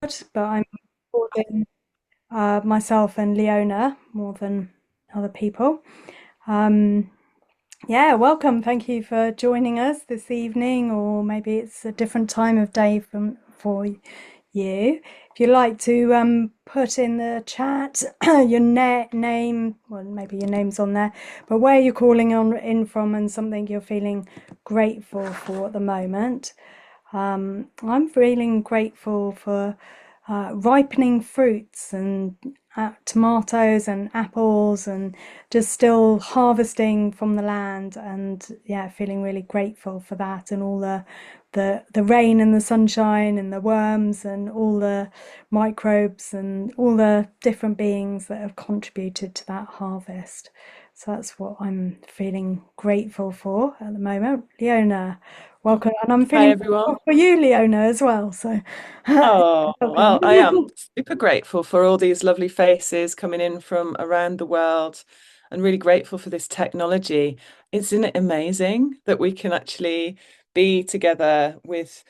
but I'm recording myself and Leona more than other people. Um, yeah, welcome. Thank you for joining us this evening, or maybe it's a different time of day for you. If you'd like to put in the chat your name, well, maybe your name's on there, but where you're calling on in from and something you're feeling grateful for at the moment. I'm feeling grateful for ripening fruits and tomatoes and apples and just still harvesting from the land, and yeah, feeling really grateful for that and all the rain and the sunshine and the worms and all the microbes and all the different beings that have contributed to that harvest. So that's what I'm feeling grateful for at the moment. Leona, welcome. And I'm Hi feeling everyone. grateful for you, Leona, as well. So Oh, welcome. well, I am super grateful for all these lovely faces coming in from around the world and really grateful for this technology. Isn't it amazing that we can actually be together with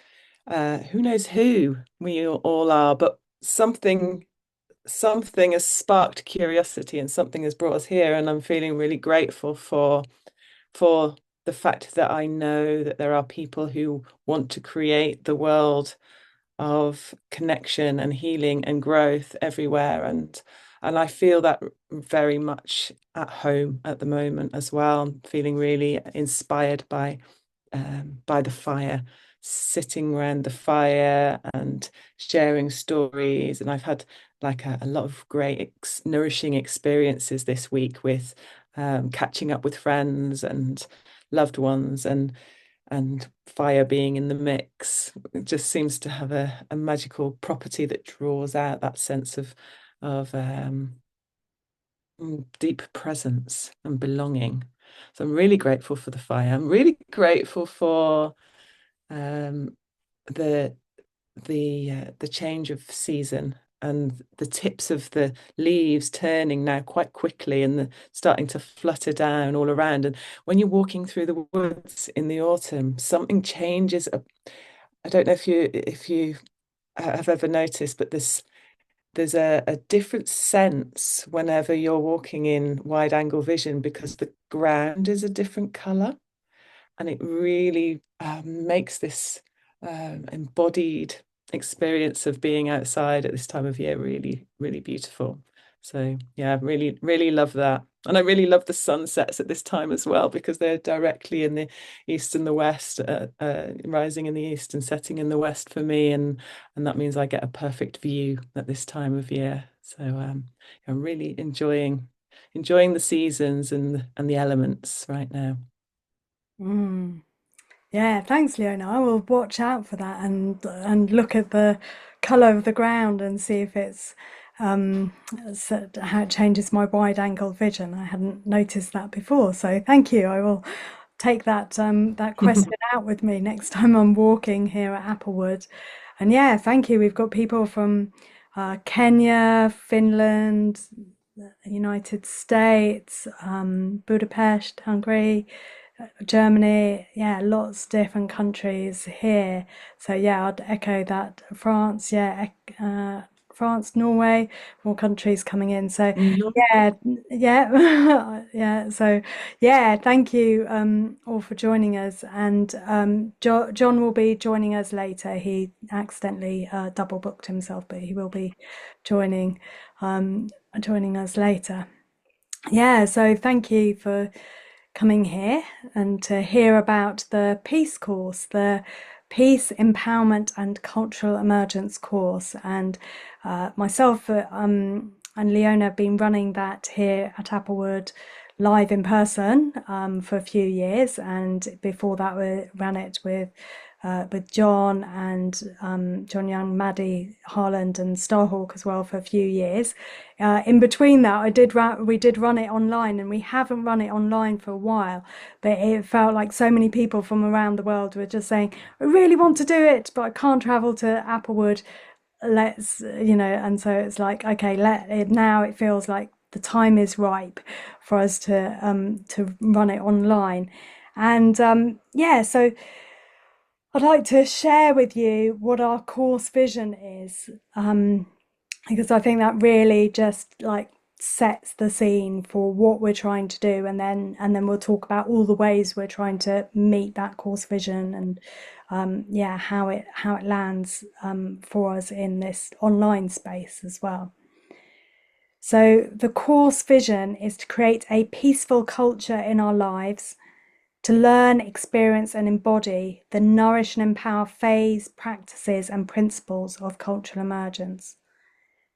who knows who we all are, but something has sparked curiosity and something has brought us here, and I'm feeling really grateful for the fact that I know that there are people who want to create the world of connection and healing and growth everywhere, and I feel that very much at home at the moment as well. I'm feeling really inspired by the fire, sitting around the fire and sharing stories. And I've had like a lot of great nourishing experiences this week with catching up with friends and loved ones, and fire being in the mix. It just seems to have a magical property that draws out that sense of deep presence and belonging. So I'm really grateful for the fire. I'm really grateful for um, the the change of season and the tips of the leaves turning now quite quickly and starting to flutter down all around. And when you're walking through the woods in the autumn, something changes. I don't know if you have ever noticed, but there's a different sense whenever you're walking in wide angle vision because the ground is a different color, and it really makes this embodied experience of being outside at this time of year really, really beautiful. So yeah, I really, really love that. And I really love the sunsets at this time as well because they're directly in the east and the west, rising in the east and setting in the west for me, and that means I get a perfect view at this time of year. So I'm really enjoying the seasons and the elements right now. Mm. Yeah, thanks, Leona. I will watch out for that and look at the colour of the ground and see if it's how it changes my wide angle vision. I hadn't noticed that before, so thank you. I will take that question out with me next time I'm walking here at Applewood. And yeah, thank you. We've got people from Kenya, Finland, the United States, Budapest, Hungary, Germany, yeah, lots of different countries here. So yeah, I'd echo that. France, yeah, France, Norway, more countries coming in. So yeah, yeah, yeah. So yeah, thank you all for joining us. And John will be joining us later. He accidentally double booked himself, but he will be joining um, joining us later. Yeah, so thank you for coming here and to hear about the Peace course, the Peace, Empowerment and Cultural Emergence course. And myself and Leona have been running that here at Applewood live in person for a few years. And before that, we ran it with John and John Young, Maddie Harland, and Starhawk as well for a few years. In between that, we did run it online, and we haven't run it online for a while. But it felt like so many people from around the world were just saying, "I really want to do it, but I can't travel to Applewood. Let's, And so it's like, okay, let it now. It feels like the time is ripe for us to run it online, and yeah, so." I'd like to share with you what our course vision is, because I think that really just like sets the scene for what we're trying to do, and then we'll talk about all the ways we're trying to meet that course vision, and yeah, how it lands for us in this online space as well. So the course vision is to create a peaceful culture in our lives, to learn, experience, and embody the nourish and empower phase, practices, and principles of cultural emergence,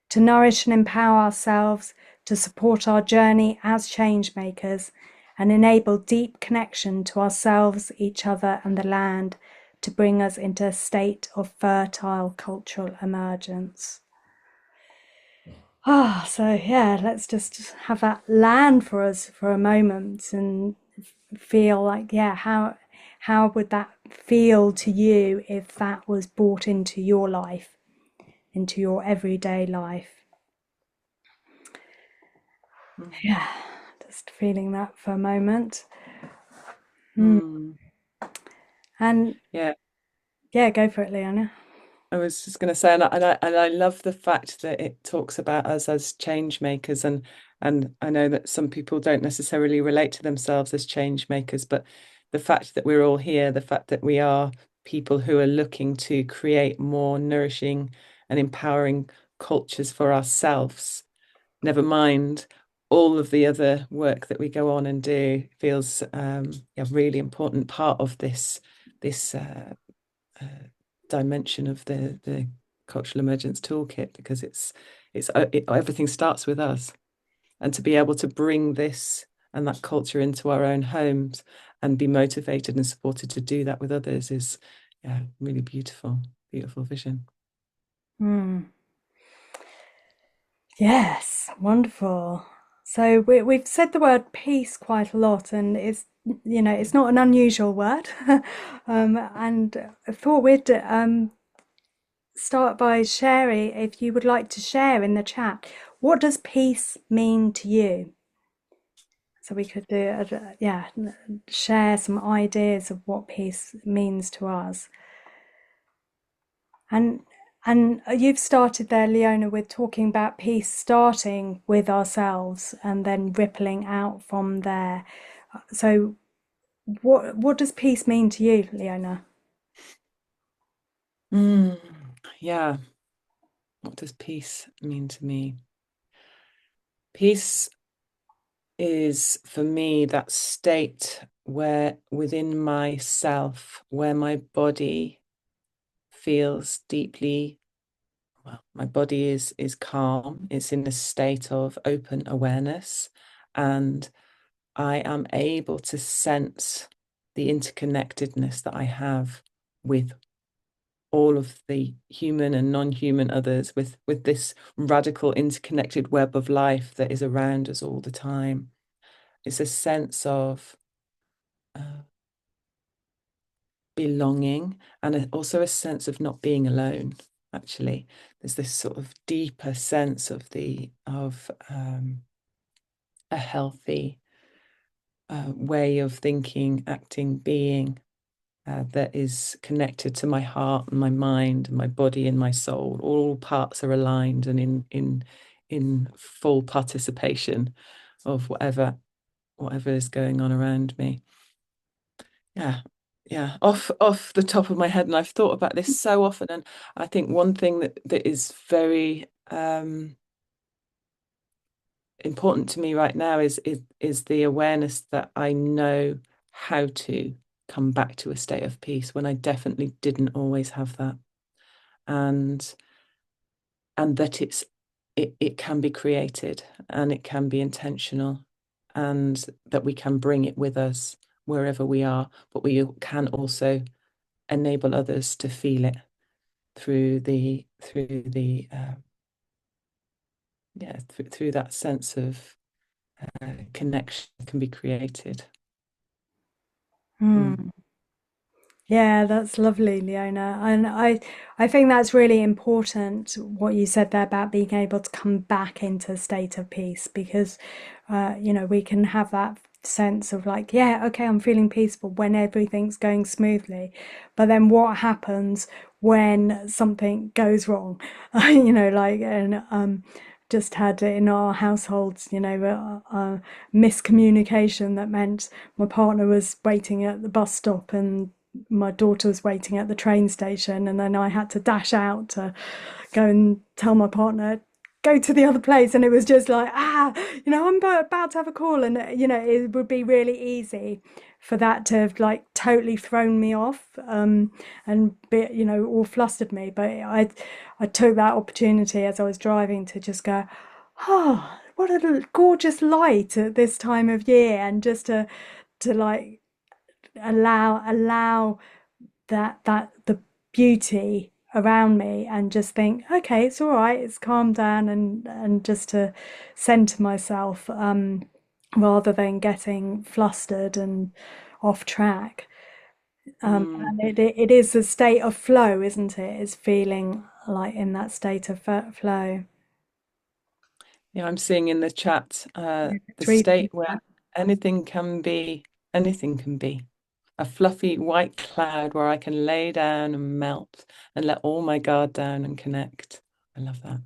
to nourish and empower ourselves, to support our journey as change makers, and enable deep connection to ourselves, each other, and the land, to bring us into a state of fertile cultural emergence. So yeah, let's just have that land for us for a moment and feel like, yeah, how would that feel to you if that was brought into your life, into your everyday life? Mm. Yeah, just feeling that for a moment. Mm. And Yeah, yeah, go for it, Leona. I was just going to say, and I love the fact that it talks about us as change makers, and I know that some people don't necessarily relate to themselves as change makers, but the fact that we're all here, the fact that we are people who are looking to create more nourishing and empowering cultures for ourselves, never mind all of the other work that we go on and do, feels a really important part of this uh, dimension of the cultural emergence toolkit, because everything starts with us, and to be able to bring this and that culture into our own homes and be motivated and supported to do that with others is, yeah, really beautiful vision. Mm. Yes, wonderful. So we've said the word peace quite a lot, and it's not an unusual word. And I thought we'd start by sharing, if you would like to share in the chat, what does peace mean to you? So we could do, yeah, share some ideas of what peace means to us. And and you've started there, Leona, with talking about peace starting with ourselves and then rippling out from there. So what does peace mean to you, Leona? Mm, yeah, what does peace mean to me? Peace is for me that state where within myself, where my body feels deeply, well, my body is calm, it's in a state of open awareness, and I am able to sense the interconnectedness that I have with all of the human and non-human others, with this radical interconnected web of life that is around us all the time. It's a sense of uh, belonging, and also a sense of not being alone. Actually, there's this sort of deeper sense of a healthy way of thinking, acting, being, that is connected to my heart and my mind and my body and my soul. All parts are aligned and in full participation of whatever is going on around me. Yeah. Yeah, off the top of my head, and I've thought about this so often, and I think one thing that is very important to me right now is the awareness that I know how to come back to a state of peace when I definitely didn't always have that, and that it can be created and it can be intentional, and that we can bring it with us wherever we are, but we can also enable others to feel it through the yeah, through that sense of connection can be created. Mm. Hmm. Yeah, that's lovely, Leona. And I think that's really important what you said there about being able to come back into a state of peace, because we can have that sense of like, yeah, okay, I'm feeling peaceful when everything's going smoothly. But then what happens when something goes wrong? Like, and just had in our households, miscommunication that meant my partner was waiting at the bus stop and my daughter was waiting at the train station, and then I had to dash out to go and tell my partner go to the other place, and it was just like, I'm about to have a call, and it would be really easy for that to have like totally thrown me off, and be, all flustered me. But I took that opportunity as I was driving to just go, oh, what a gorgeous light at this time of year, and just to like allow that the beauty around me, and just think, okay, it's all right, it's calmed down, and just to center myself, rather than getting flustered and off track. Mm. And it is a state of flow, isn't it? It's feeling like in that state of flow. Yeah, I'm seeing in the chat the It's reading state where that. anything can be, anything can be. A fluffy white cloud where I can lay down and melt and let all my guard down and connect. I love that.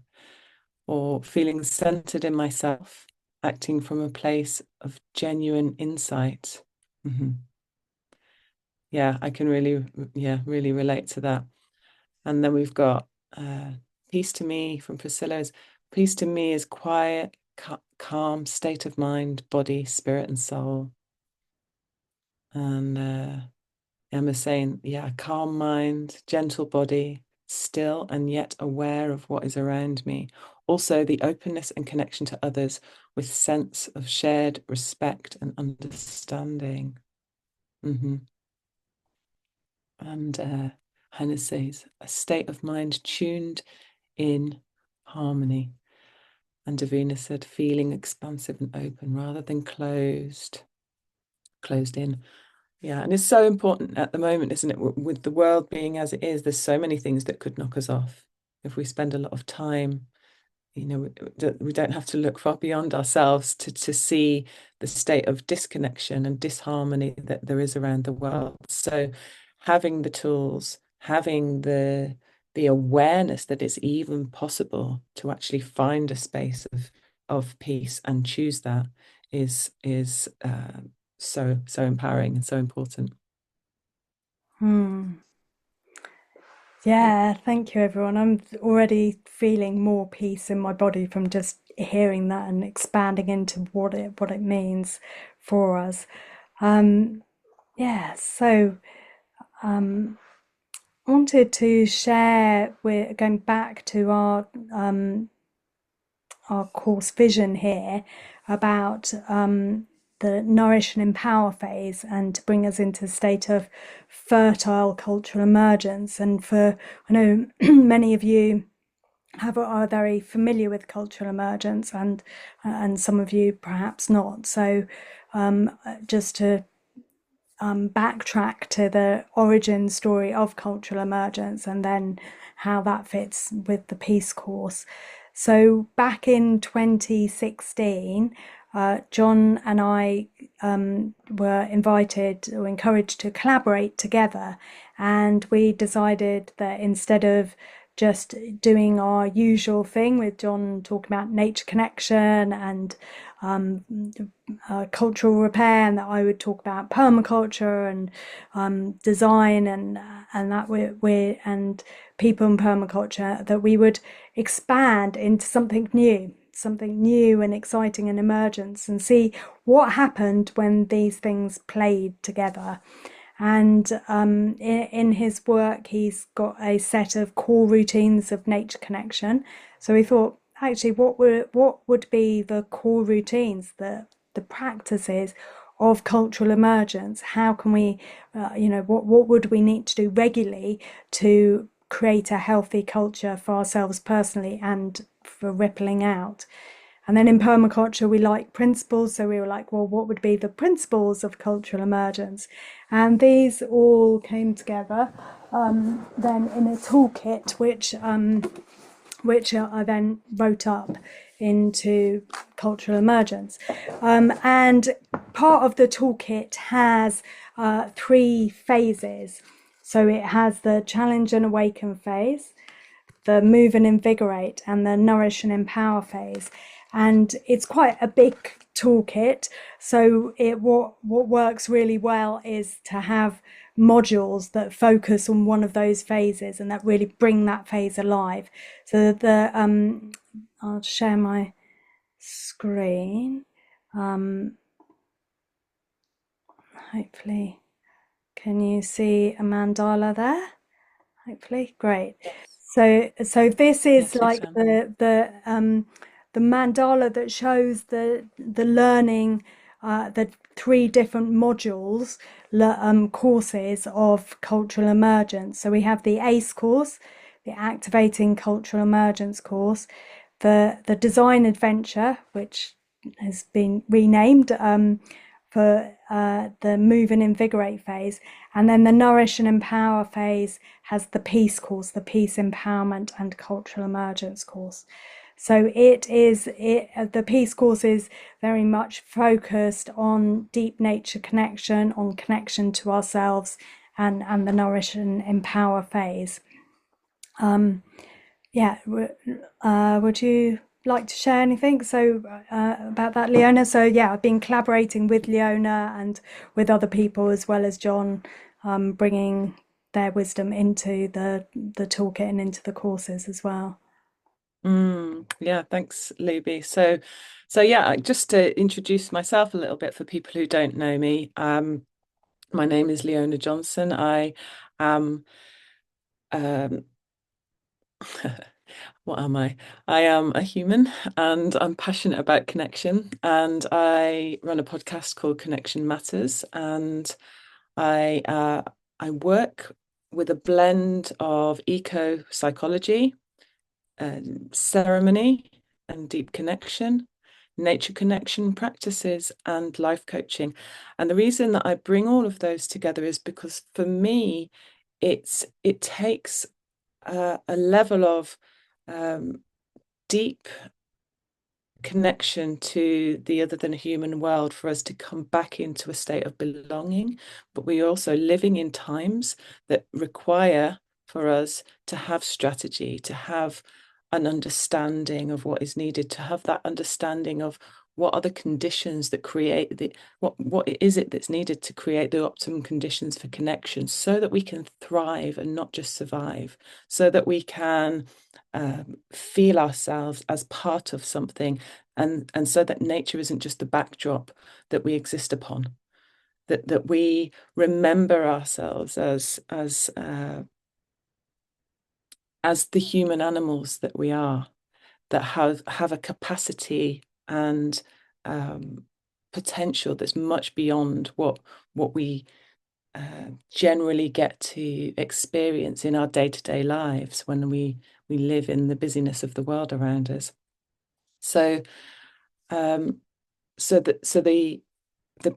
Or feeling centered in myself, acting from a place of genuine insight. Hmm. Yeah, I can really, yeah, really relate to that. And then we've got peace to me from Priscilla's. Peace to me is quiet, calm state of mind, body, spirit, and soul. And Emma's saying, yeah, calm mind, gentle body, still and yet aware of what is around me. Also, the openness and connection to others with sense of shared respect and understanding. Hmm. And Hannah says, a state of mind tuned in harmony. And Davina said, feeling expansive and open rather than closed in. Yeah, and it's so important at the moment, isn't it? With the world being as it is, there's so many things that could knock us off. If we spend a lot of time, we don't have to look far beyond ourselves to see the state of disconnection and disharmony that there is around the world. So having the tools, having the awareness that it's even possible to actually find a space of peace and choose that is so empowering and so important. Hmm. Yeah, thank you, everyone. I'm already feeling more peace in my body from just hearing that and expanding into what it means for us. Um, yeah, so um, wanted to share. We're going back to our course vision here about the nourish and empower phase, and to bring us into a state of fertile cultural emergence. And I know many of you are very familiar with cultural emergence, and some of you perhaps not. So just to backtrack to the origin story of cultural emergence, and then how that fits with the Peace Course. So back in 2016, John and I were invited or encouraged to collaborate together, and we decided that instead of just doing our usual thing with John talking about nature connection and um, cultural repair, and that I would talk about permaculture and design, and that we're and people in permaculture, that we would expand into something new and exciting and emergence, and see what happened when these things played together. And in his work, he's got a set of core routines of nature connection. So we thought, actually, what would be the core routines, the practices of cultural emergence? How can we, what would we need to do regularly to create a healthy culture for ourselves personally and for rippling out? And then in permaculture, we like principles. So we were like, well, what would be the principles of cultural emergence? And these all came together then in a toolkit, which which I then wrote up into Cultural Emergence. And part of the toolkit has 3 phases. So it has the challenge and awaken phase, the move and invigorate, and the nourish and empower phase. And it's quite a big toolkit. So what works really well is to have modules that focus on one of those phases and that really bring that phase alive. So the I'll share my screen. Hopefully, can you see a mandala there? Hopefully, great. Yes. So this is Yes, we like can. the mandala that shows the learning, the 3 different modules, courses of cultural emergence. So we have the ACE course, the Activating Cultural Emergence course, the Design Adventure, which has been renamed for the Move and Invigorate phase, and then the Nourish and Empower phase has the Peace course, the Peace Empowerment and Cultural Emergence course. So the Peace course is very much focused on deep nature connection, on connection to ourselves, and the Nourish and Empower phase. Yeah, would you like to share anything about that, Leona? So yeah, I've been collaborating with Leona and with other people as well as John, bringing their wisdom into the toolkit and into the courses as well. Yeah, thanks, Luby. So yeah, just to introduce myself a little bit for people who don't know me, my name is Leona Johnson. I am um, what am I? I am a human and I'm passionate about connection. And I run a podcast called Connection Matters. And I work with a blend of eco psychology, ceremony and deep connection, nature connection practices, and life coaching. And the reason that I bring all of those together is because for me, it takes a level of um, deep connection to the other than human world for us to come back into a state of belonging. But we're also living in times that require for us to have strategy, to have an understanding of what is needed, to have that understanding of what are the conditions that create the what is it that's needed to create the optimum conditions for connection so that we can thrive and not just survive, so that we can feel ourselves as part of something, and so that nature isn't just the backdrop that we exist upon, that we remember ourselves as the human animals that we are, that have a capacity and potential that's much beyond what we generally get to experience in our day-to-day lives when we live in the busyness of the world around us. So um, so the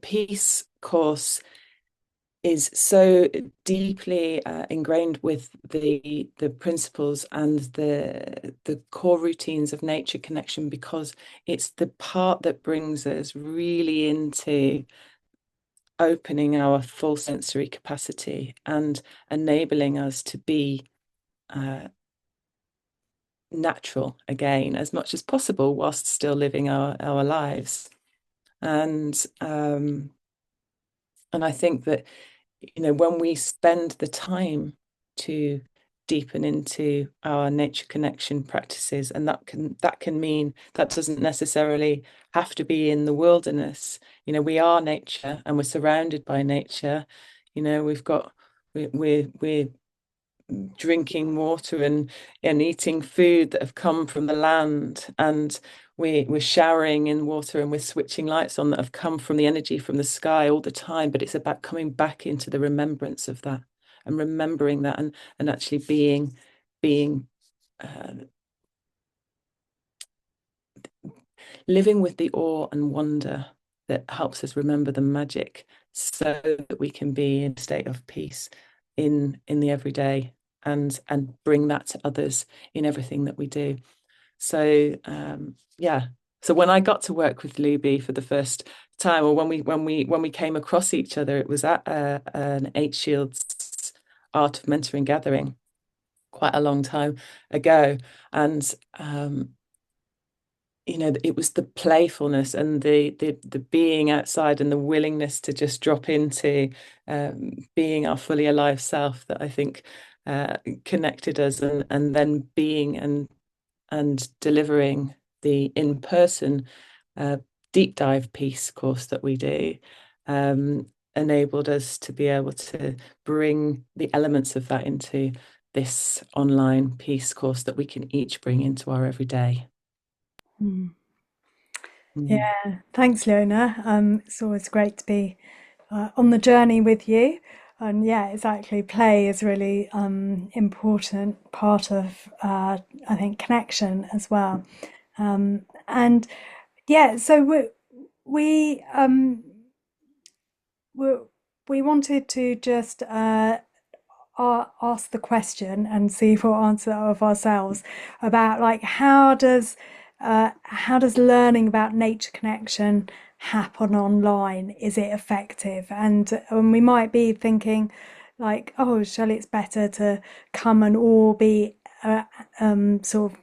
peace course is so deeply ingrained with the principles and the core routines of nature connection, because it's the part that brings us really into opening our full sensory capacity and enabling us to be natural again as much as possible whilst still living our lives. And and I think that, when we spend the time to deepen into our nature connection practices, and that can mean that doesn't necessarily have to be in the wilderness. We are nature and we're surrounded by nature. We're drinking water and eating food that have come from the land, and we're showering in water and we're switching lights on that have come from the energy from the sky all the time. But it's about coming back into the remembrance of that and remembering that, and actually being uh, living with the awe and wonder that helps us remember the magic, so that we can be in a state of peace in the everyday, and bring that to others in everything that we do. So yeah. So when I got to work with Looby for the first time, or when we came across each other, it was at an Eight Shields Art of Mentoring gathering quite a long time ago. And it was the playfulness and the being outside and the willingness to just drop into being our fully alive self that I think connected us, and then being and delivering the in-person deep dive piece course that we do um, enabled us to be able to bring the elements of that into this online piece course that we can each bring into our everyday. Mm. Mm. Yeah, thanks, Leona. It's always great to be on the journey with you. And yeah, exactly. Play is really important part of I think connection as well. And yeah, so we we, we wanted to just ask the question and see if we'll answer of ourselves about like how does learning about nature connection happen online? Is it effective? And we might be thinking like, oh, Shelley, it's better to come and all be sort of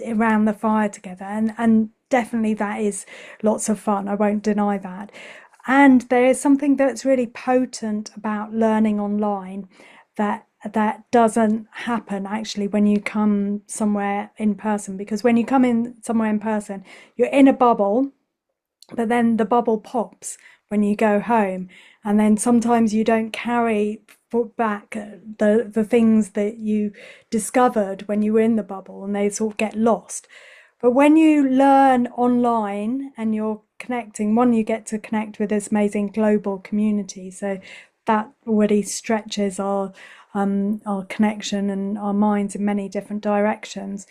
around the fire together, and definitely that is lots of fun. I won't deny that. And there is something that's really potent about learning online that doesn't happen actually when you come somewhere in person, because when you come in somewhere in person, you're in a bubble, but then the bubble pops when you go home, and then sometimes you don't carry back the things that you discovered when you were in the bubble, and they sort of get lost. But when you learn online and you're connecting, one, you get to connect with this amazing global community, so that already stretches our connection and our minds in many different directions.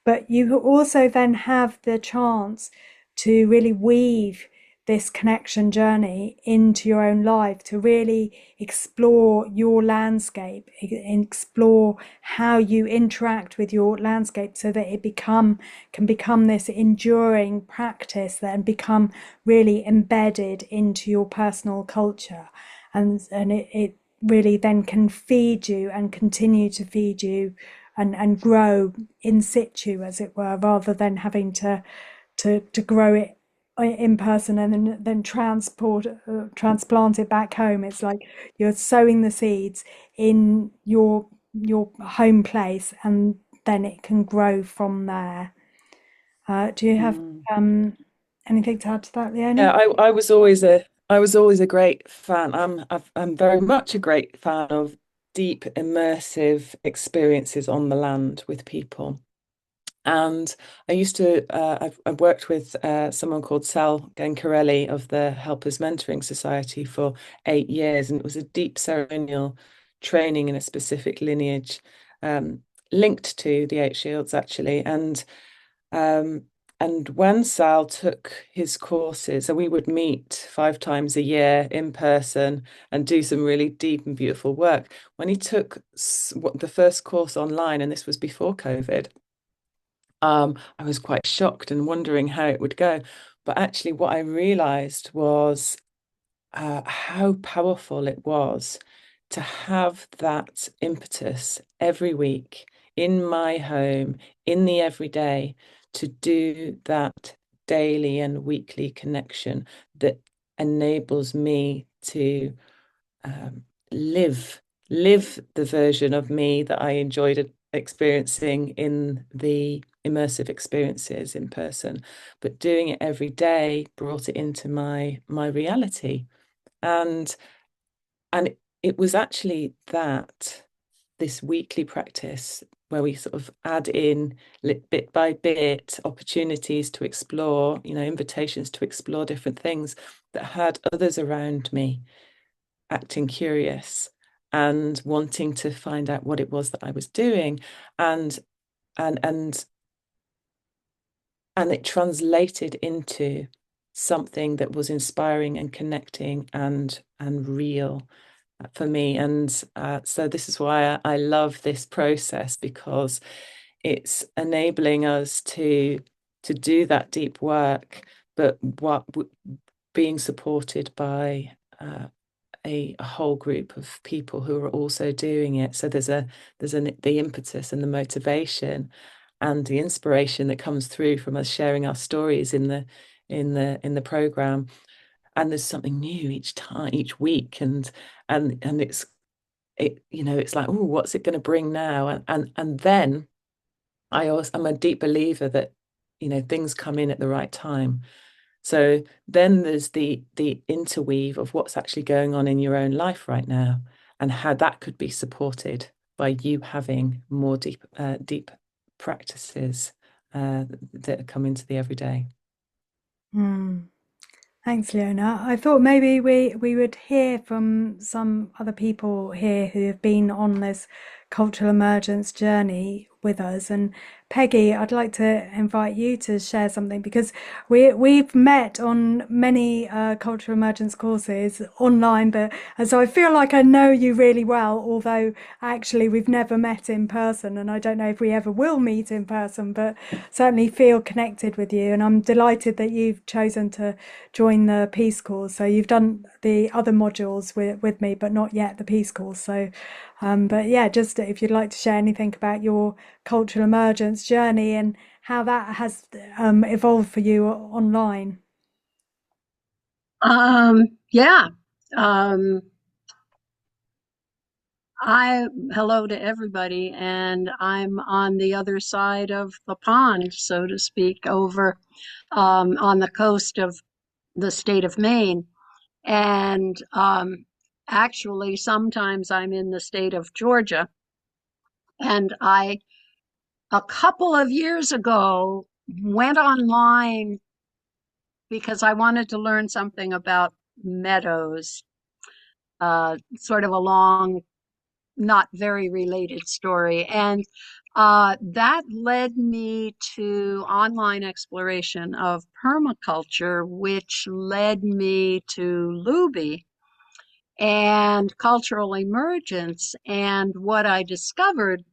But you also then have the chance to really weave this connection journey into your own life, to really explore your landscape, explore how you interact with your landscape, so that it can become this enduring practice that and become really embedded into your personal culture. And it really then can feed you and continue to feed you and grow in situ, as it were, rather than having to grow it in person and then transplant it back home. It's like you're sowing the seeds in your home place, and then it can grow from there. Do you have Mm. um, anything to add to that, Yeah, Leona? I was always a great fan. I'm very much a great fan of deep, immersive experiences on the land with people. And I've worked with someone called Sal Gencarelli of the Helpers Mentoring Society for 8 years, and it was a deep ceremonial training in a specific lineage, linked to the Eight Shields actually. Um, and when Sal took his courses, so we would meet 5 times a year in person and do some really deep and beautiful work. When he took the first course online, and this was before COVID, I was quite shocked and wondering how it would go. But actually, what I realized was how powerful it was to have that impetus every week in my home, in the everyday, to do that daily and weekly connection that enables me to um, live live the version of me that I enjoyed experiencing in the immersive experiences in person, but doing it every day brought it into my reality. And and it was actually that this weekly practice where we sort of add in bit by bit opportunities to explore, invitations to explore different things, that had others around me acting curious and wanting to find out what it was that I was doing, and and and and it translated into something that was inspiring and connecting and real. for me. And so this is why I love this process, because it's enabling us to do that deep work, but being supported by a whole group of people who are also doing it. So the impetus and the motivation and the inspiration that comes through from us sharing our stories in the program. And there's something new each time, each week, and it's like, oh, what's it going to bring now? And then I'm a deep believer that things come in at the right time. So then there's the interweave of what's actually going on in your own life right now, and how that could be supported by you having more deep practices that come into the everyday. Mm. Thanks, Leona. I thought maybe we would hear from some other people here who have been on this cultural emergence journey with us. And Peggy, I'd like to invite you to share something because we've met on many cultural emergence courses online, but and so I feel like I know you really well, although actually we've never met in person, and I don't know if we ever will meet in person, but certainly feel connected with you. And I'm delighted that you've chosen to join the Peace course. So you've done the other modules with me, but not yet the Peace course. So, but yeah, just if you'd like to share anything about your cultural emergence journey and how that has evolved for you online. Yeah. Um, Hello to everybody, and I'm on the other side of the pond, so to speak, over on the coast of the state of Maine. And actually, sometimes I'm in the state of Georgia. And a couple of years ago, went online because I wanted to learn something about meadows, sort of along not very related story. And that led me to online exploration of permaculture, which led me to Looby and cultural emergence. And what I discovered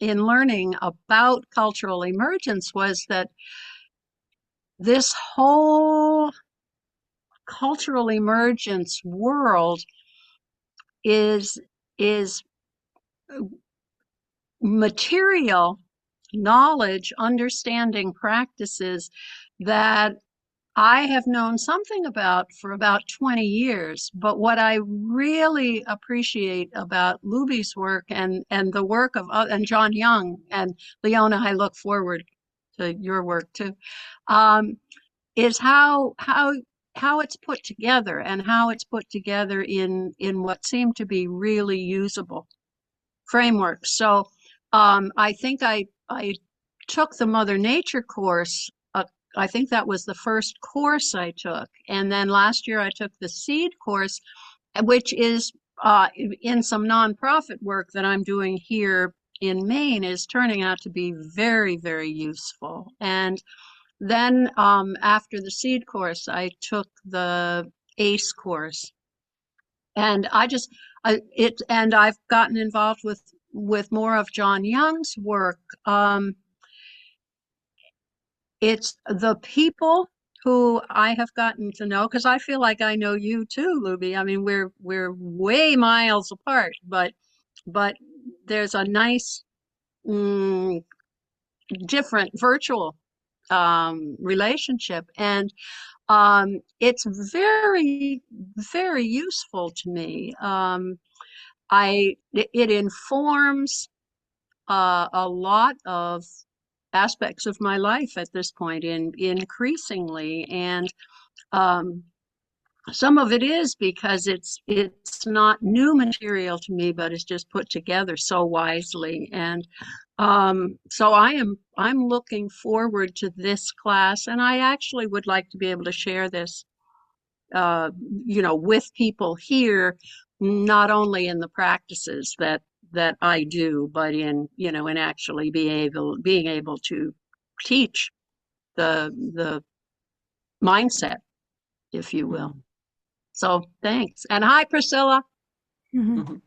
in learning about cultural emergence was that this whole cultural emergence world is material knowledge, understanding practices that I have known something about for about 20 years. But what I really appreciate about Luby's work and the work of and John Young and Leona, I look forward to your work too, is how it's put together and how it's put together in what seem to be really usable framework. So I think I took the Mother Nature course. I think that was the first course I took. And then last year I took the seed course, which is in some nonprofit work that I'm doing here in Maine is turning out to be very, very useful. And then after the seed course, I took the ACE course, and and I've gotten involved with more of John Young's work. It's the people who I have gotten to know, because I feel like I know you too, Luby. I mean, we're way miles apart, but there's a nice different virtual relationship, and it's very, very useful to me. It informs a lot of aspects of my life at this point in increasingly, and um, some of it is because it's not new material to me, but it's just put together so wisely. And so I'm looking forward to this class, and I actually would like to be able to share this uh, with people here, not only in the practices that I do, but in actually being able to teach the mindset, if you will. Mm. So thanks. And hi, Priscilla. Mhm. Mhm.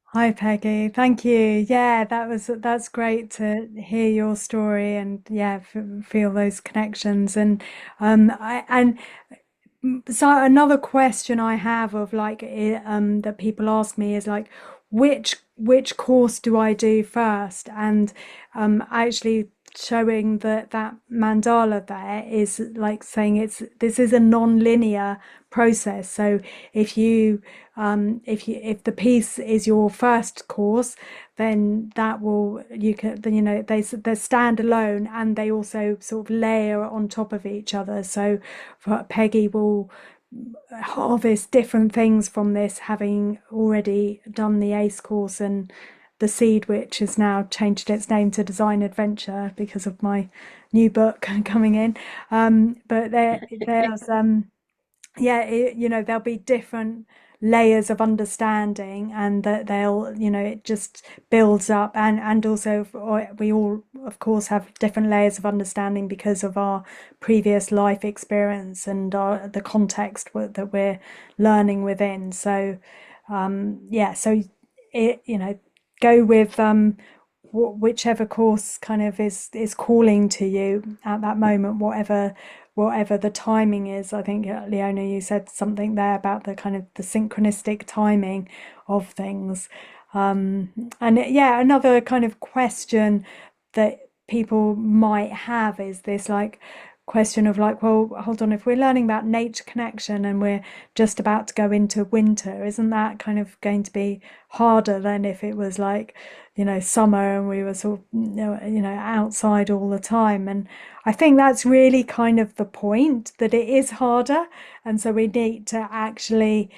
Hi Peggy, thank you. Yeah, that's great to hear your story and yeah, feel those connections so another question I have of like that people ask me is like which course do I do first? And actually showing that mandala there is like saying this is a non-linear process. So if you if the piece is your first course, then that will you can then you know they stand alone and they also sort of layer on top of each other. So Peggy will harvest different things from this, having already done the ACE course and the Seed, which has now changed its name to Design Adventure because of my new book coming in. But there's yeah, there'll be different layers of understanding, and that it just builds up, and also we all, of course, have different layers of understanding because of our previous life experience and the context that we're learning within. So, yeah, so go with whichever course kind of is calling to you at that moment, whatever the timing is. I think Leona, you said something there about the kind of the synchronistic timing of things. And yeah, another kind of question that people might have is this like question of like, well, hold on, if we're learning about nature connection and we're just about to go into winter, isn't that kind of going to be harder than if it was like, summer and we were sort of, outside all the time? And I think that's really kind of the point, that it is harder. And so we need to actually,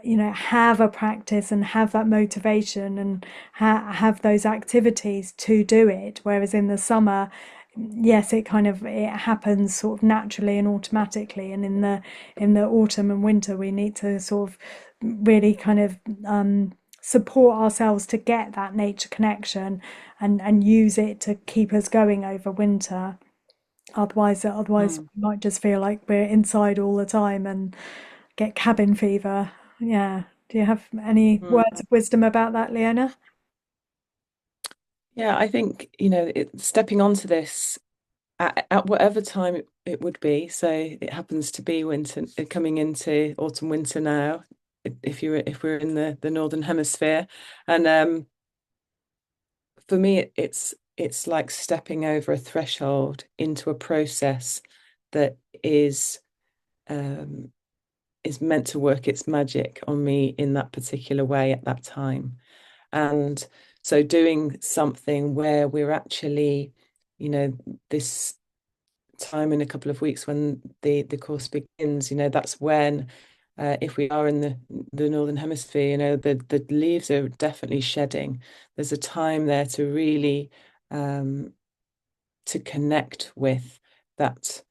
have a practice and have that motivation and have those activities to do it. Whereas in the summer, yes, it happens sort of naturally and automatically. And in the autumn and winter, we need to sort of really kind of support ourselves to get that nature connection and use it to keep us going over winter. Otherwise Mm. we might just feel like we're inside all the time and get cabin fever. Yeah. Do you have any words Mm. of wisdom about that, Leona? Yeah, I think, stepping onto this at whatever time it would be. So it happens to be winter, coming into autumn, winter now, if we're in the northern hemisphere. And for me, it's like stepping over a threshold into a process that um, is meant to work its magic on me in that particular way at that time. And so doing something where we're actually, this time in a couple of weeks when the course begins, that's when if we are in the northern hemisphere, the leaves are definitely shedding. There's a time there to really um, to connect with that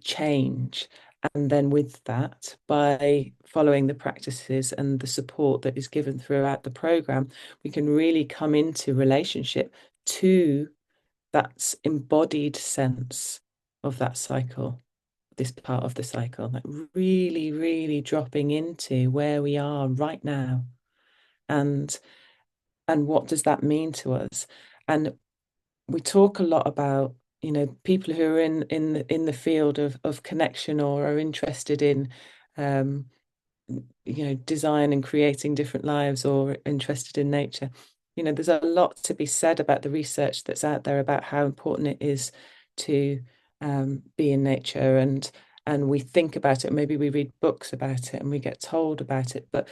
change. And then with that, by following the practices and the support that is given throughout the program, we can really come into relationship to that embodied sense of that cycle, this part of the cycle, like really, really dropping into where we are right now, and what does that mean to us? And we talk a lot about, people who are in the field of connection or are interested in um, design and creating different lives or interested in nature. There's a lot to be said about the research that's out there about how important it is to be in nature, and we think about it, maybe we read books about it and we get told about it, but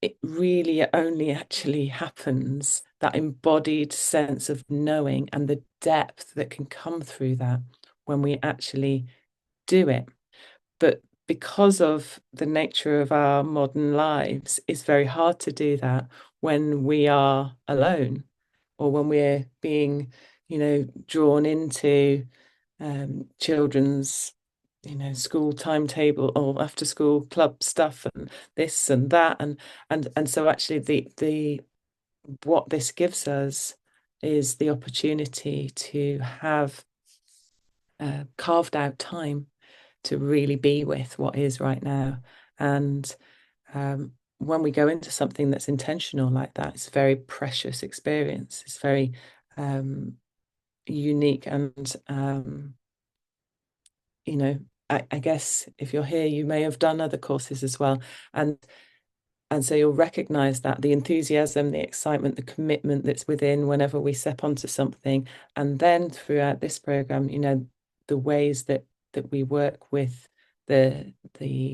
it really only actually happens, that embodied sense of knowing and the depth that can come through that when we actually do it. But because of the nature of our modern lives, it's very hard to do that when we are alone, or when we're being, drawn into children's, school timetable or after school club stuff and this and that. And so actually the what this gives us is the opportunity to have carved out time to really be with what is right now. And when we go into something that's intentional like that, it's a very precious experience. It's very unique, and you know, I guess if you're here, you may have done other courses as well, and so you'll recognize that the enthusiasm, the excitement, the commitment that's within whenever we step onto something. And then throughout this program, you know, the ways that we work with the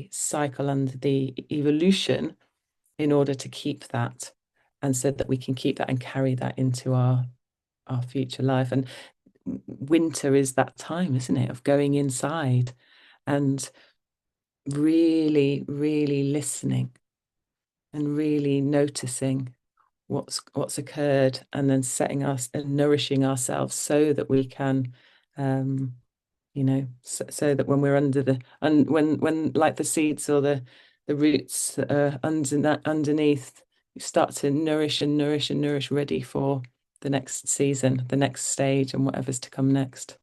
cycle and the evolution in order to keep that, and so that we can keep that and carry that into our future life. And winter is that time, isn't it, of going inside and really, really listening and really noticing what's occurred, and then setting us and nourishing ourselves so that we can you know, so that when we're under the, and when like the seeds or the roots that are underneath, you start to nourish and nourish and nourish, ready for the next season, the next stage, and whatever's to come next.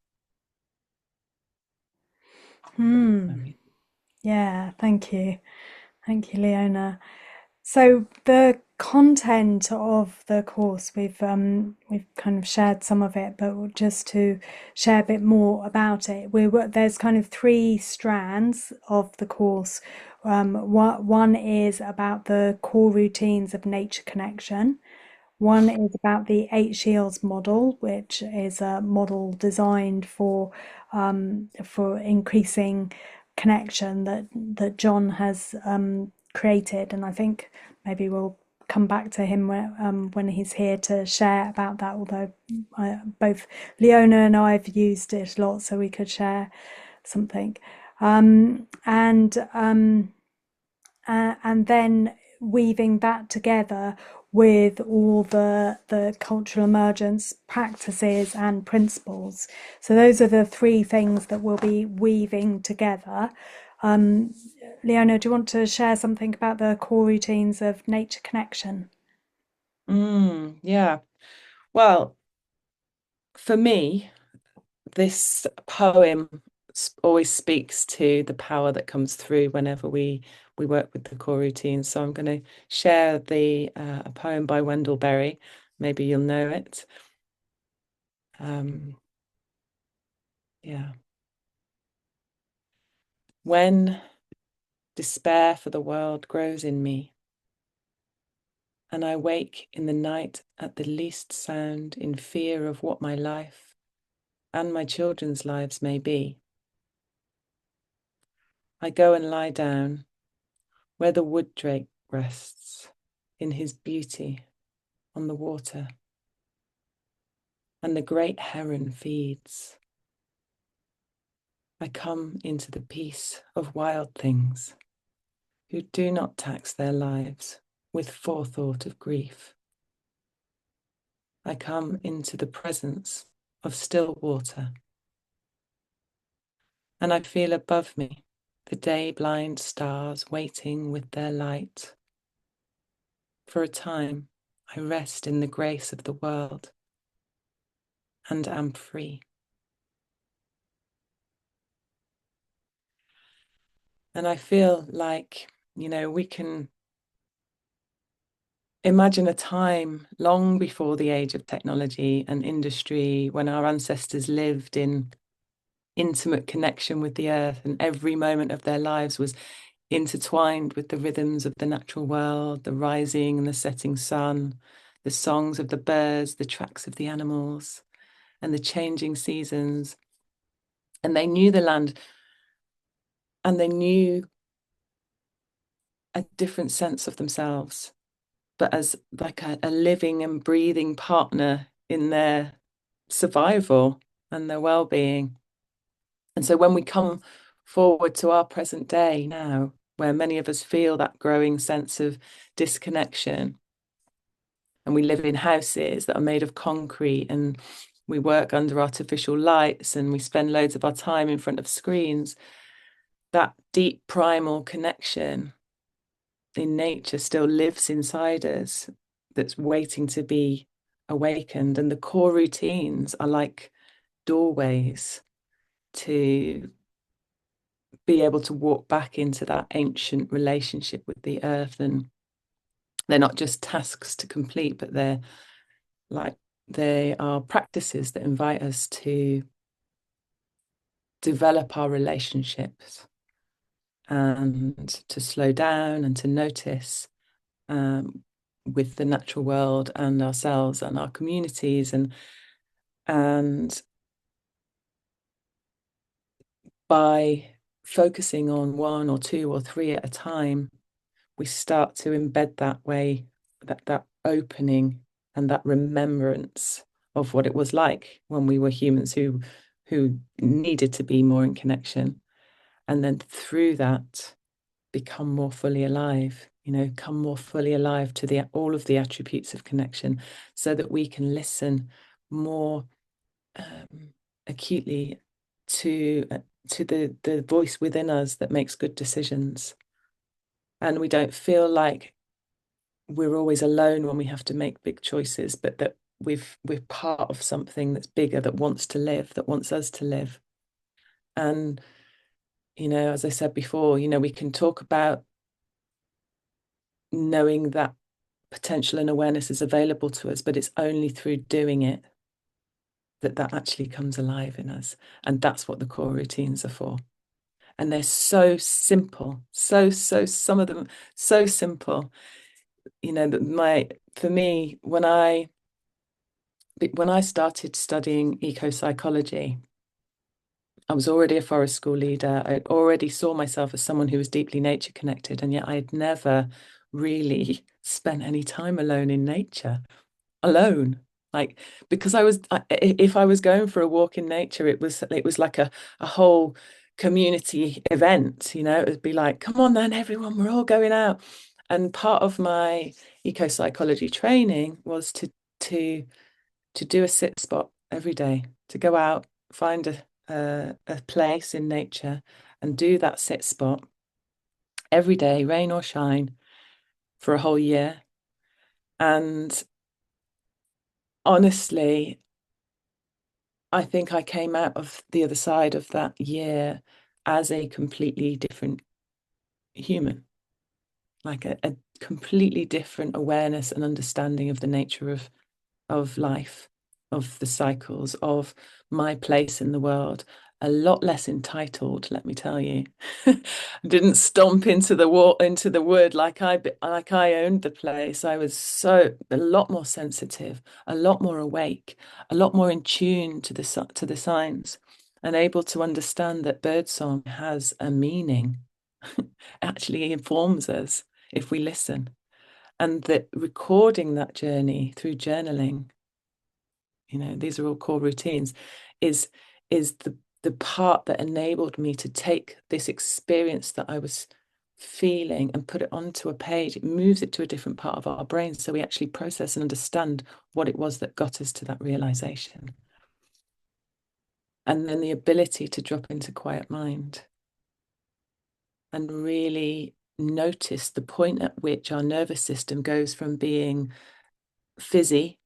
Yeah, thank you. Thank you, Leona. So the content of the course, we've kind of shared some of it, but just to share a bit more about it, there's kind of three strands of the course. One is about the core routines of nature connection. One is about the Eight Shields model, which is a model designed for increasing connection that John has created, and I think maybe we'll come back to him when he's here to share about that. Although both Leona and I have used it a lot, so we could share something. And then weaving that together with all the cultural emergence practices and principles. So those are the three things that we'll be weaving together. Leona, do you want to share something about the core routines of nature connection? Yeah. Well, for me, this poem always speaks to the power that comes through whenever we work with the core routines. So I'm going to share a poem by Wendell Berry. Maybe you'll know it. Yeah. When despair for the world grows in me, and I wake in the night at the least sound, in fear of what my life and my children's lives may be, I go and lie down where the wood drake rests in his beauty on the water, and the great heron feeds. I come into the peace of wild things who do not tax their lives with forethought of grief. I come into the presence of still water, and I feel above me the day-blind stars waiting with their light. For a time, I rest in the grace of the world and am free. And I feel like, you know, we can imagine a time long before the age of technology and industry, when our ancestors lived in intimate connection with the earth, and every moment of their lives was intertwined with the rhythms of the natural world, the rising and the setting sun, the songs of the birds, the tracks of the animals, and the changing seasons. And they knew the land, and they knew a different sense of themselves, but as like a living and breathing partner in their survival and their well-being. And so when we come forward to our present day now, where many of us feel that growing sense of disconnection, and we live in houses that are made of concrete, and we work under artificial lights, and we spend loads of our time in front of screens, that deep primal connection in nature still lives inside us, that's waiting to be awakened. And the core routines are like doorways to be able to walk back into that ancient relationship with the earth, and They're not just tasks to complete, but they are practices that invite us to develop our relationships and to slow down and to notice with the natural world and ourselves and our communities, and by focusing on one or two or three at a time, we start to embed that opening and that remembrance of what it was like when we were humans who needed to be more in connection, and then through that become more fully alive, come more fully alive to all of the attributes of connection, so that we can listen more acutely to the voice within us that makes good decisions. And we don't feel like we're always alone when we have to make big choices, but that we're part of something that's bigger, that wants to live, that wants us to live. And as I said before, we can talk about knowing that potential and awareness is available to us, but it's only through doing it that actually comes alive in us. And that's what the core routines are for. And they're so simple, some of them so simple. For me, when I started studying eco-psychology, I was already a forest school leader. I already saw myself as someone who was deeply nature connected, and yet I had never really spent any time alone in nature, alone. Like, because if I was going for a walk in nature, it was like a whole community event. It would be like, come on then, everyone, we're all going out. And part of my eco-psychology training was to do a sit spot every day, to go out, find a place in nature and do that sit spot every day, rain or shine, for a whole year. And honestly, I think I came out of the other side of that year as a completely different human, like a completely different awareness and understanding of the nature of life, of the cycles, of my place in the world. A lot less entitled, let me tell you. Didn't stomp into the wood like I owned the place. I was a lot more sensitive, a lot more awake, a lot more in tune to the signs, and able to understand that birdsong has a meaning. Actually informs us if we listen, and that recording that journey through journaling, these are all core routines, is the part that enabled me to take this experience that I was feeling and put it onto a page. It moves it to a different part of our brain, so we actually process and understand what it was that got us to that realization. And then the ability to drop into quiet mind and really notice the point at which our nervous system goes from being fizzy,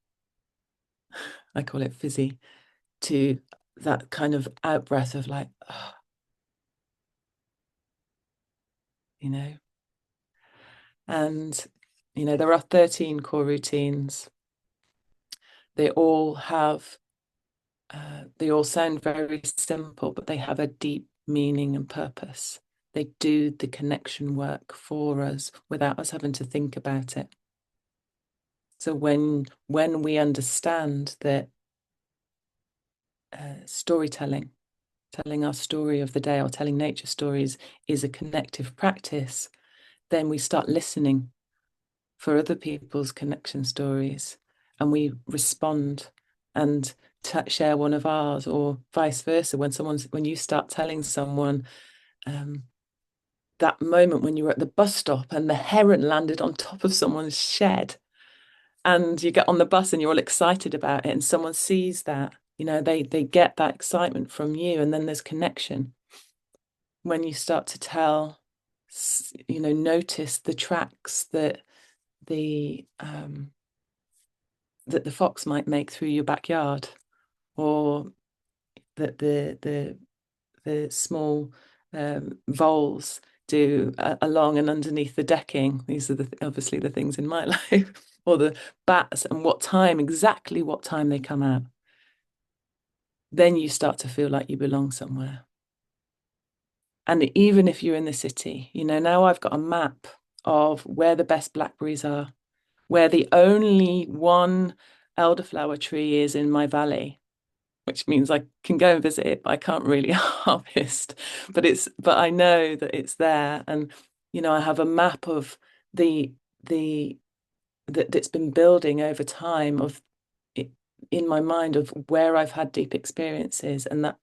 I call it fizzy, to that kind of out breath of like, oh, And, there are 13 core routines. They all sound very simple, but they have a deep meaning and purpose. They do the connection work for us without us having to think about it. So when we understand that storytelling, telling our story of the day or telling nature stories is a connective practice, then we start listening for other people's connection stories, and we respond and share one of ours, or vice versa. When you start telling someone that moment when you were at the bus stop and the heron landed on top of someone's shed, and you get on the bus and you're all excited about it, and someone sees that, they get that excitement from you, and then there's connection. When you start to tell, notice the tracks that the fox might make through your backyard, or that the small voles do along and underneath the decking. These are obviously the things in my life, or the bats, and exactly what time they come out. Then you start to feel like you belong somewhere. And even if you're in the city, now I've got a map of where the best blackberries are, where the only one elderflower tree is in my valley, which means I can go and visit it, but I can't really harvest. But I know that it's there. And, I have a map of the that's been building over time of it in my mind of where I've had deep experiences, and that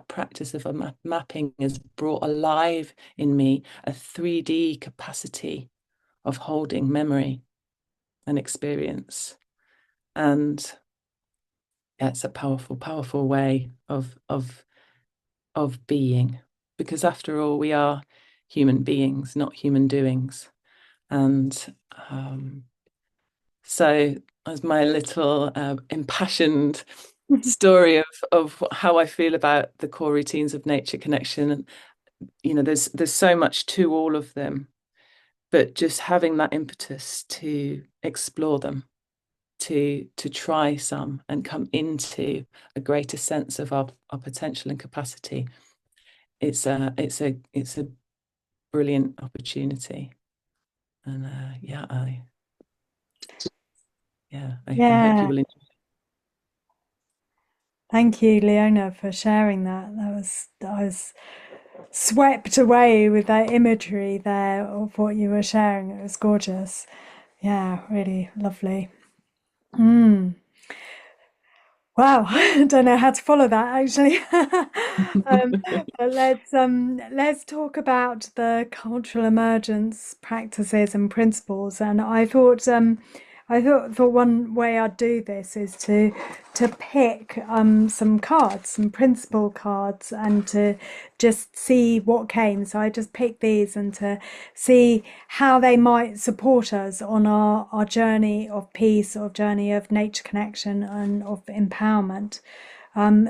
practice of mapping has brought alive in me a 3D capacity of holding memory and experience. And yeah, it's a powerful, powerful way of being, because after all, we are human beings, not human doings. And so as my little impassioned story of how I feel about the core routines of nature connection, there's so much to all of them, but just having that impetus to explore them, to try some and come into a greater sense of our potential and capacity. It's a brilliant opportunity. And I hope you Yeah. will enjoy. Thank you, Leona, for sharing that. I was swept away with that imagery there of what you were sharing. It was gorgeous. Yeah, really lovely. Mm. Wow, I don't know how to follow that actually. But let's talk about the cultural emergence practices and principles. And I thought one way I'd do this is to pick some cards, some principle cards, and to just see what came. So I just picked these and to see how they might support us on our journey of peace, or journey of nature connection, and of empowerment.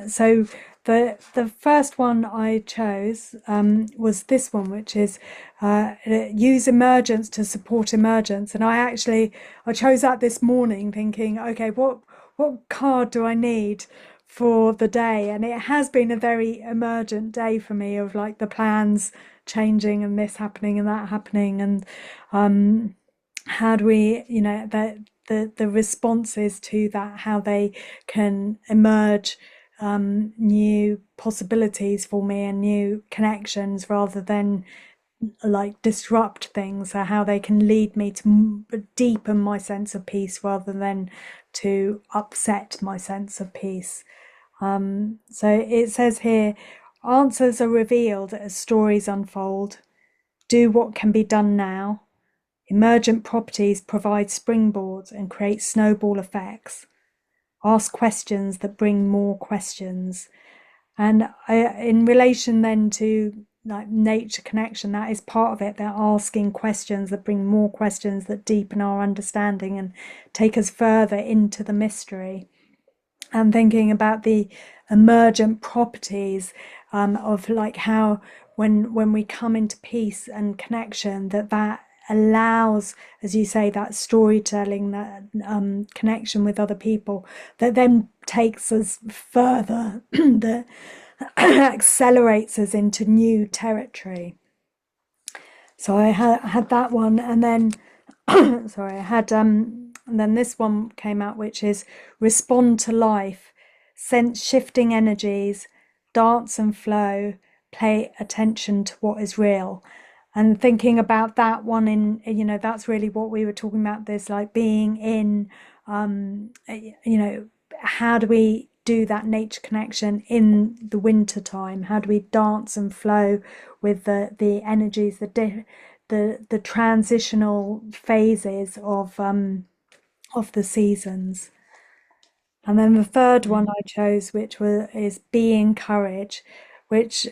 So the first one I chose was this one, which is use emergence to support emergence. And I chose that this morning, thinking, okay, what card do I need for the day? And it has been a very emergent day for me, of like the plans changing and this happening and that happening, and how do we, the responses to that, how they can emerge new possibilities for me and new connections, rather than like disrupt things. So how they can lead me to deepen my sense of peace, rather than to upset my sense of peace. So it says here, answers are revealed as stories unfold. Do what can be done now. Emergent properties provide springboards and create snowball effects. Ask questions that bring more questions. And in relation then to like nature connection, that is part of it. They're asking questions that bring more questions, that deepen our understanding and take us further into the mystery. And thinking about the emergent properties of like how when we come into peace and connection, that allows, as you say, that storytelling, that connection with other people, that then takes us further, that accelerates us into new territory. So I had that one, and then sorry, I had and then this one came out, which is respond to life, sense shifting energies, dance and flow, pay attention to what is real. And thinking about that one, that's really what we were talking about, this like being in, how do we do that nature connection in the winter time? How do we dance and flow with the energies, the transitional phases of the seasons? And then the third one I chose, is being courage, which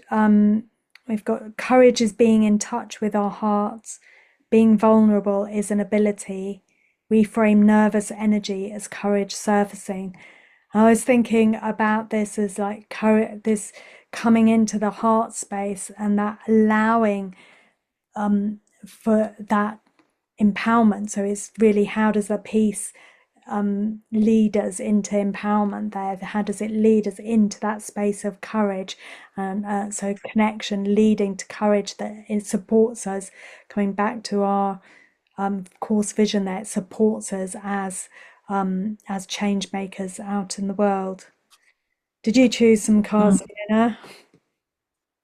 we've got courage is being in touch with our hearts. Being vulnerable is an ability. Reframe nervous energy as courage surfacing. I was thinking about this as like courage, this coming into the heart space, and that allowing for that empowerment. So it's really, how does the piece lead us into empowerment there? How does it lead us into that space of courage? And so connection leading to courage, that it supports us, coming back to our course vision there, it supports us as change makers out in the world. Did you choose some cards, Leona?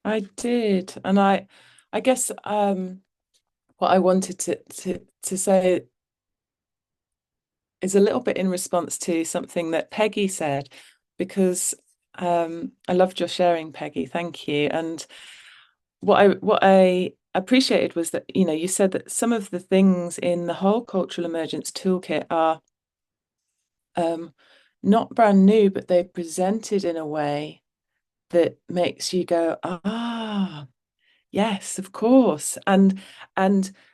I did, and I guess what I wanted to say is a little bit in response to something that Peggy said, because I loved your sharing, Peggy. Thank you. And what I appreciated was that, you know, you said that some of the things in the whole cultural emergence toolkit are not brand new, but they're presented in a way that makes you go, ah, yes, of course. And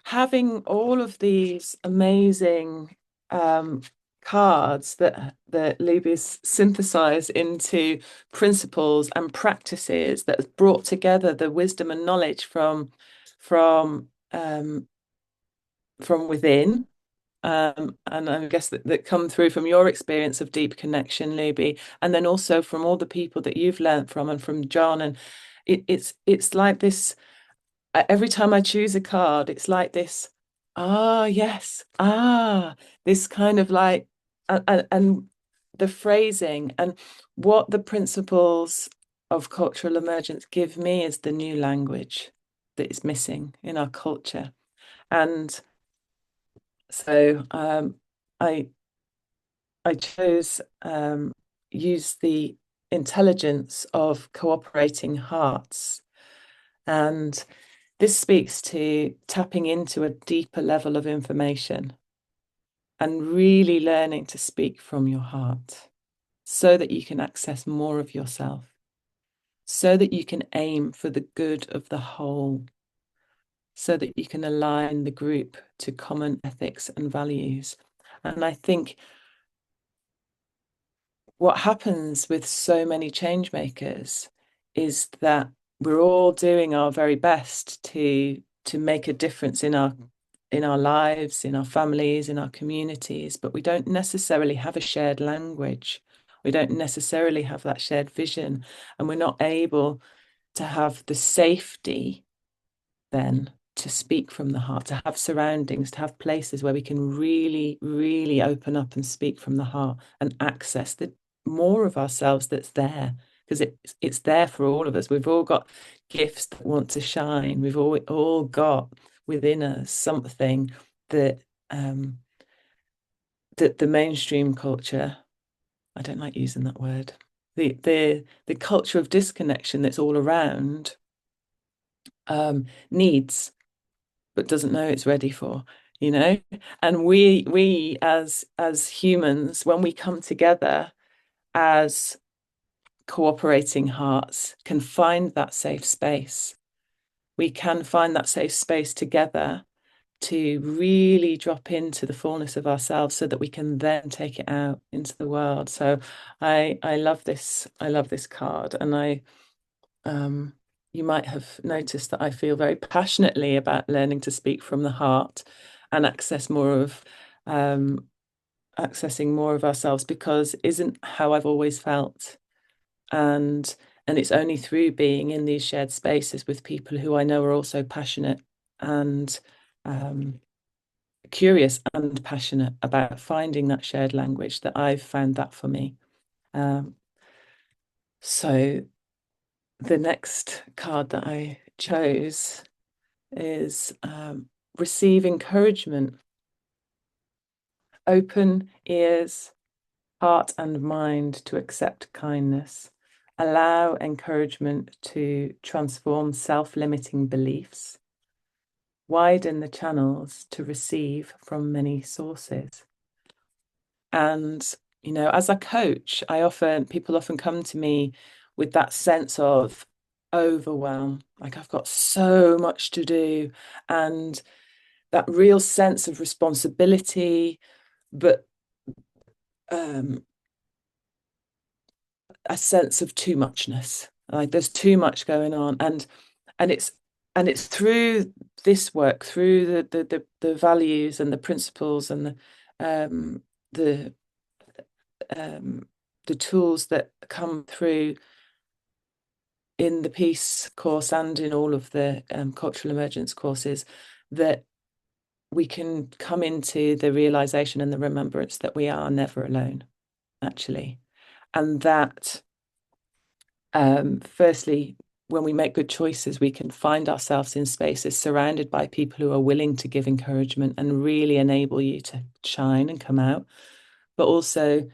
having all of these amazing cards that Luby's synthesized into principles and practices that has brought together the wisdom and knowledge from within. And I guess that come through from your experience of deep connection, Luby, and then also from all the people that you've learned from, and from John. And it's like this, every time I choose a card, it's like this, ah, yes, ah, this kind of like, and the phrasing and what the principles of cultural emergence give me is the new language that is missing in our culture. And so I I chose use the intelligence of cooperating hearts. And this speaks to tapping into a deeper level of information and really learning to speak from your heart so that you can access more of yourself, so that you can aim for the good of the whole, so that you can align the group to common ethics and values. And I think what happens with so many change makers is that we're all doing our very best to make a difference in our lives, in our families, in our communities, but we don't necessarily have a shared language. We don't necessarily have that shared vision, and we're not able to have the safety then to speak from the heart, to have surroundings, to have places where we can really, really open up and speak from the heart and access the more of ourselves that's there, because it's there for all of us. We've all got gifts that want to shine. We've all got within us something that that the mainstream culture, I don't like using that word, the culture of disconnection that's all around needs, but doesn't know it's ready for, you know. And we as humans, when we come together as cooperating hearts, can find that safe space. We can find that safe space together to really drop into the fullness of ourselves so that we can then take it out into the world. So I love this. I love this card. And you might have noticed that I feel very passionately about learning to speak from the heart and accessing more of ourselves, because isn't how I've always felt. And it's only through being in these shared spaces with people who I know are also passionate and curious and passionate about finding that shared language that I've found that for me. So the next card that I chose is receive encouragement. Open ears, heart, and mind to accept kindness. Allow encouragement to transform self-limiting beliefs. Widen the channels to receive from many sources. And, you know, as a coach, people often come to me with that sense of overwhelm, like I've got so much to do, and that real sense of responsibility, but a sense of too muchness. Like there's too much going on, and and it's through this work, through the values and the principles and the the tools that come through in the peace course and in all of the cultural emergence courses, that we can come into the realization and the remembrance that we are never alone, actually. And that, firstly, when we make good choices, we can find ourselves in spaces surrounded by people who are willing to give encouragement and really enable you to shine and come out. But also,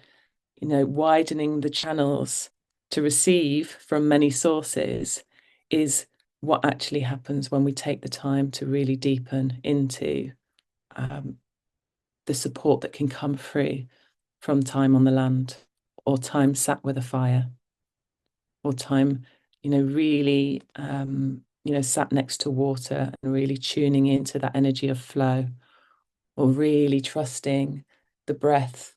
widening the channels to receive from many sources is what actually happens when we take the time to really deepen into the support that can come through from time on the land, or time sat with a fire, or time, really, sat next to water and really tuning into that energy of flow, or really trusting the breath,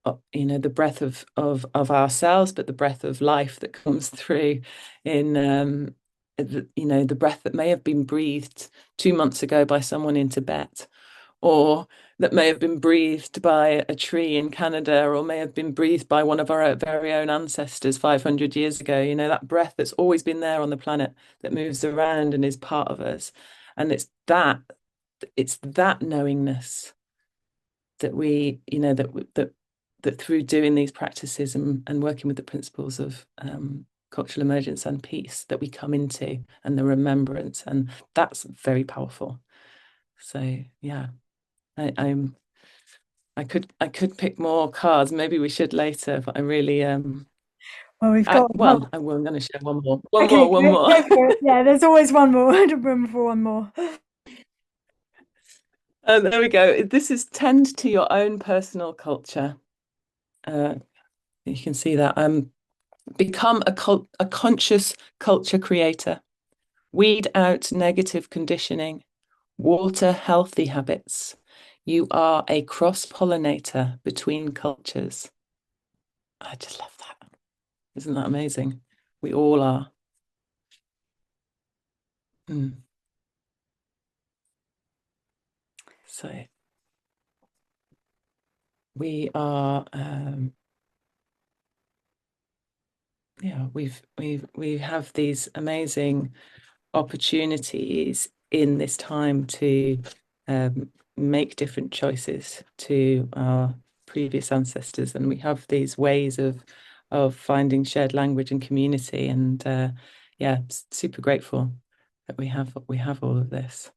the breath of ourselves, but the breath of life that comes through in, the breath that may have been breathed 2 months ago by someone in Tibet, or that may have been breathed by a tree in Canada, or may have been breathed by one of our very own ancestors 500 years ago. That breath that's always been there on the planet, that moves around and is part of us. And it's that knowingness that we, that through doing these practices and working with the principles of cultural emergence and peace, that we come into, and the remembrance, and that's very powerful. So yeah. I could pick more cards. Maybe we should later, but I really Well, we've I got well, I will. I'm going to share one more. One okay, more, one more. go for it. Yeah, there's always one more. Room for one more. There we go. This is tend to your own personal culture. You can see that. Become a conscious culture creator. Weed out negative conditioning. Water healthy habits. You are a cross-pollinator between cultures. I just love that. Isn't that amazing? We all are. Mm. So we are, we have these amazing opportunities in this time to make different choices to our previous ancestors, and we have these ways of finding shared language and community, and super grateful that we have all of this,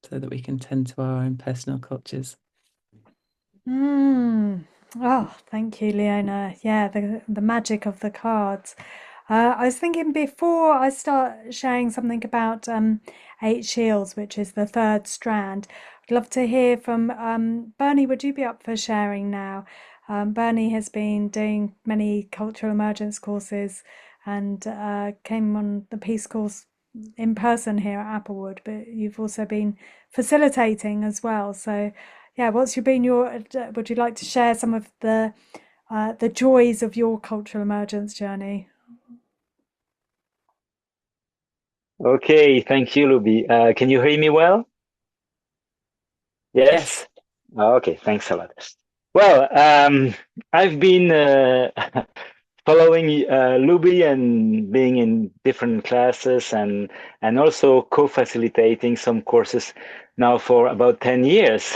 so that we can tend to our own personal cultures. Oh, thank you, Leona. Yeah, the magic of the cards. I was thinking before I start sharing something about Eight Shields, which is the third strand. I'd love to hear from Bernie. Would you be up for sharing now? Bernie has been doing many cultural emergence courses and came on the peace course in person here at Applewood, but you've also been facilitating as well. So yeah, would you like to share some of the joys of your cultural emergence journey? Okay, thank you, Looby. Can you hear me well? Yes. Yes? Okay, thanks a lot. Well, I've been following Looby and being in different classes and also co-facilitating some courses now for about 10 years.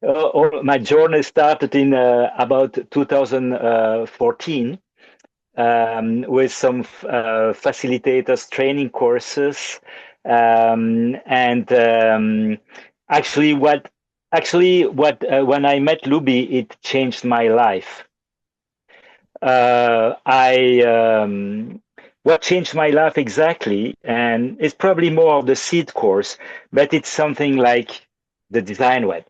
My journey started in about 2014 with some facilitators training courses, and when I met Luby, it changed my life. I What changed my life exactly, and it's probably more of the seed course, but it's something like the design web.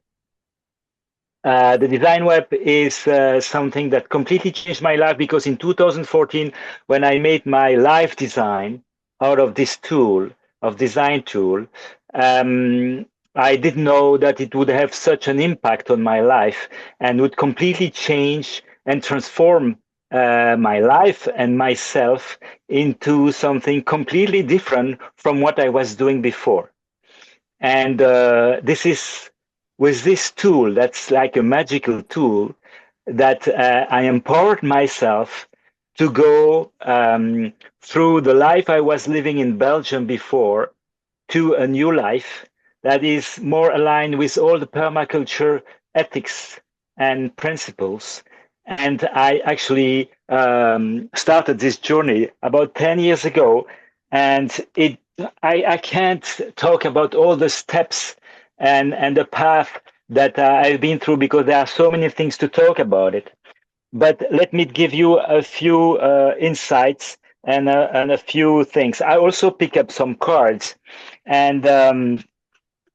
The design web is something that completely changed my life, because in 2014, when I made my life design out of this tool, of design tool, I didn't know that it would have such an impact on my life and would completely change and transform my life and myself into something completely different from what I was doing before. And this is with this tool, that's like a magical tool, that I empowered myself to go through the life I was living in Belgium before to a new life that is more aligned with all the permaculture ethics and principles. And I actually started this journey about 10 years ago. And I can't talk about all the steps and the path that I've been through because there are so many things to talk about it. But let me give you a few insights and a few things. I also pick up some cards, and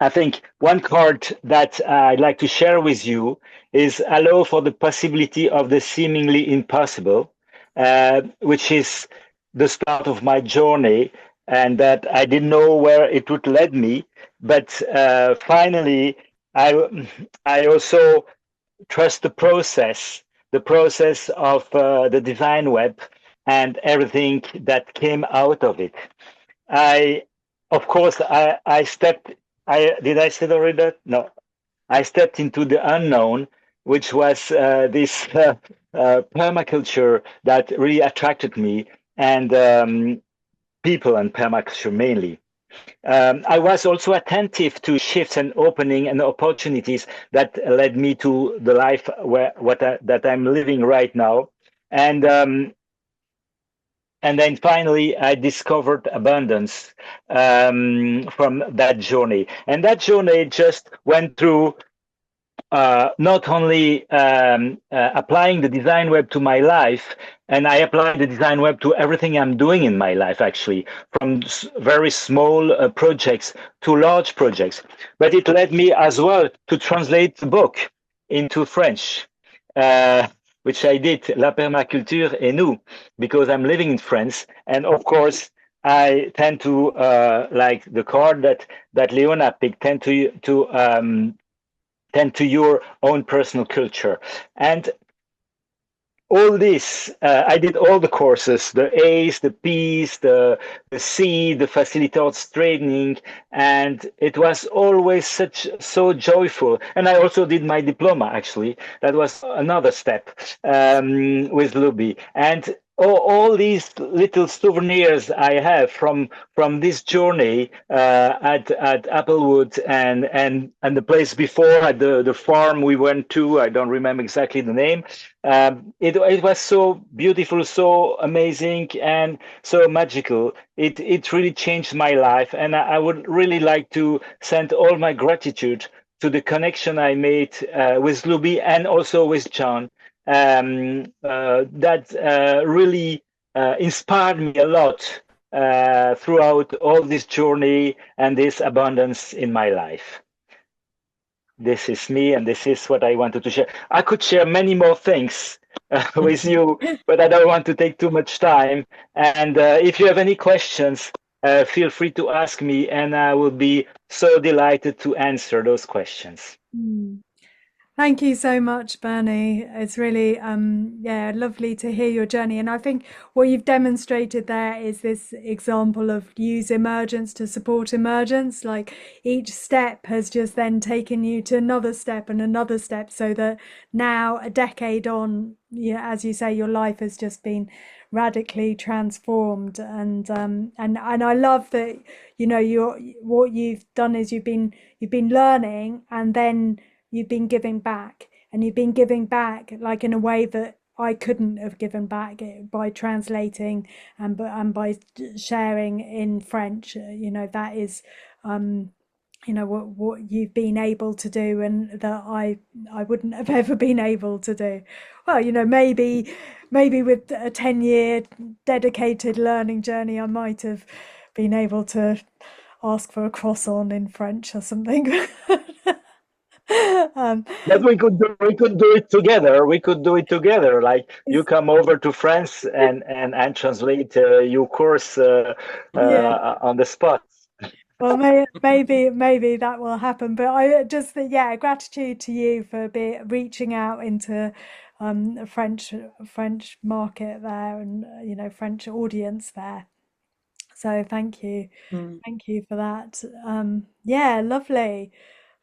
I think one card that I'd like to share with you is allow for the possibility of the seemingly impossible, which is the start of my journey, and that I didn't know where it would lead me, but finally, I also trust the process of the design web and everything that came out of it. I, of course, I stepped. Did I say already that? No, I stepped into the unknown, which was this permaculture that really attracted me, and people and permaculture mainly. I was also attentive to shifts and opening and opportunities that led me to the life that I'm living right now, and and then finally I discovered abundance from that journey, and that journey just went through not only applying the design web to my life, and I apply the design web to everything I'm doing in my life, actually, from very small projects to large projects. But it led me as well to translate the book into French, which I did, La permaculture et nous, because I'm living in France. And of course, I tend to, like the card that Leona picked, tend to your own personal culture. And all this, I did all the courses, the A's, the P's, the C, the facilitators training, and it was always so joyful. And I also did my diploma, actually. That was another step with Looby. And all these little souvenirs I have from this journey at Applewood and the place before at the farm we went to. I don't remember exactly the name. It was so beautiful, so amazing, and so magical. It really changed my life, and I would really like to send all my gratitude to the connection I made with Luby and also with John. That really inspired me a lot throughout all this journey and this abundance in my life. This is me, and this is what I wanted to share. I could share many more things with you, but I don't want to take too much time. And if you have any questions, feel free to ask me, and I will be so delighted to answer those questions. Thank you so much, Bernie. It's really, yeah, lovely to hear your journey. And I think what you've demonstrated there is this example of use emergence to support emergence. Like each step has just then taken you to another step and another step, so that now, a decade on, as you say, your life has just been radically transformed. And I love that, what you've done is you've been learning, and then you've been giving back, and you've been giving back like in a way that I couldn't have given back, by translating and by sharing in French. That is what you've been able to do, and that I wouldn't have ever been able to do. Well, maybe with a 10-year dedicated learning journey, I might have been able to ask for a croissant in French or something. But we could do it together. We could do it together. Like you come over to France and translate your course Yeah. on the spot. Well, maybe that will happen. But I just think, yeah, gratitude to you for reaching out into a French market there, and French audience there. So Mm. thank you for that. Yeah, lovely.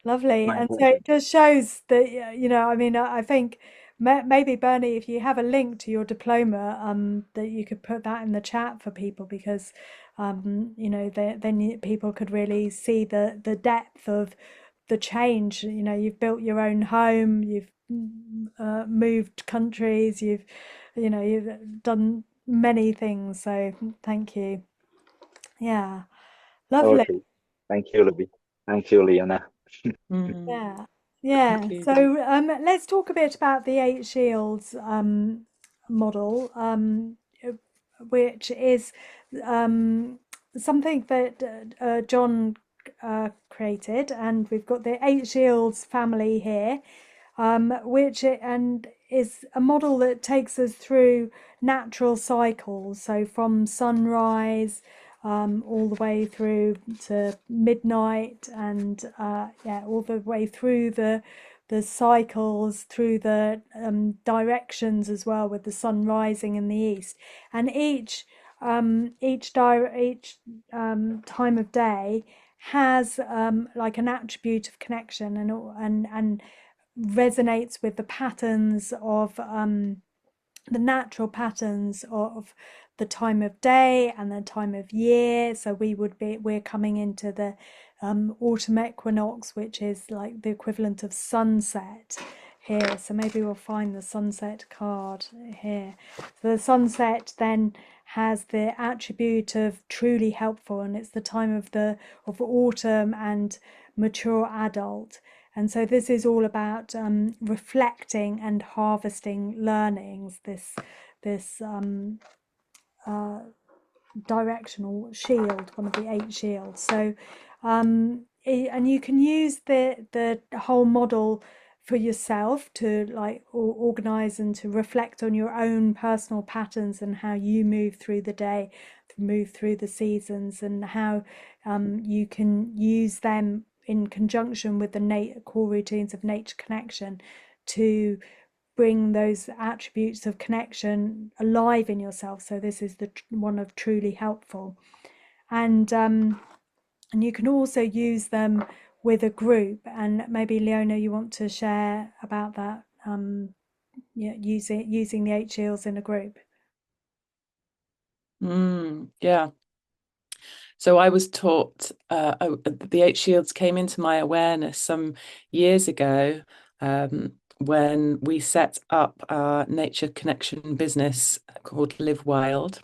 Lovely. My And so pleasure. it just shows that, I mean, I think maybe Bernie, if you have a link to your diploma, that you could put that in the chat for people, because, then people could really see the depth of the change. You've built your own home, you've moved countries, you've done many things. So thank you. Yeah, lovely. Okay. Thank you, Looby. Thank you, Leona. Mm. Yeah, yeah. Thank you. So let's talk a bit about the Eight Shields model, which is um, something that John created, and we've got the Eight Shields family here, and is a model that takes us through natural cycles. So from sunrise all the way through to midnight, and yeah, all the way through the cycles, through the directions as well, with the sun rising in the east, and each time of day has like an attribute of connection, and resonates with the patterns of the natural patterns of the time of day and the time of year. So we're coming into the autumn equinox, which is like the equivalent of sunset here. So maybe we'll find the sunset card here. So the sunset then has the attribute of truly helpful, and it's the time of autumn and mature adult. And so this is all about reflecting and harvesting learnings. This directional shield, one of the eight shields. So, and you can use the whole model for yourself to like organize and to reflect on your own personal patterns and how you move through the day, move through the seasons, and how you can use them in conjunction with the core routines of nature connection to bring those attributes of connection alive in yourself. So this is the one of truly helpful, and you can also use them with a group. And maybe Leona, you want to share about that? Yeah, using the eight shields in a group. Yeah. So I was taught, the Eight Shields came into my awareness some years ago, when we set up our nature connection business called Live Wild.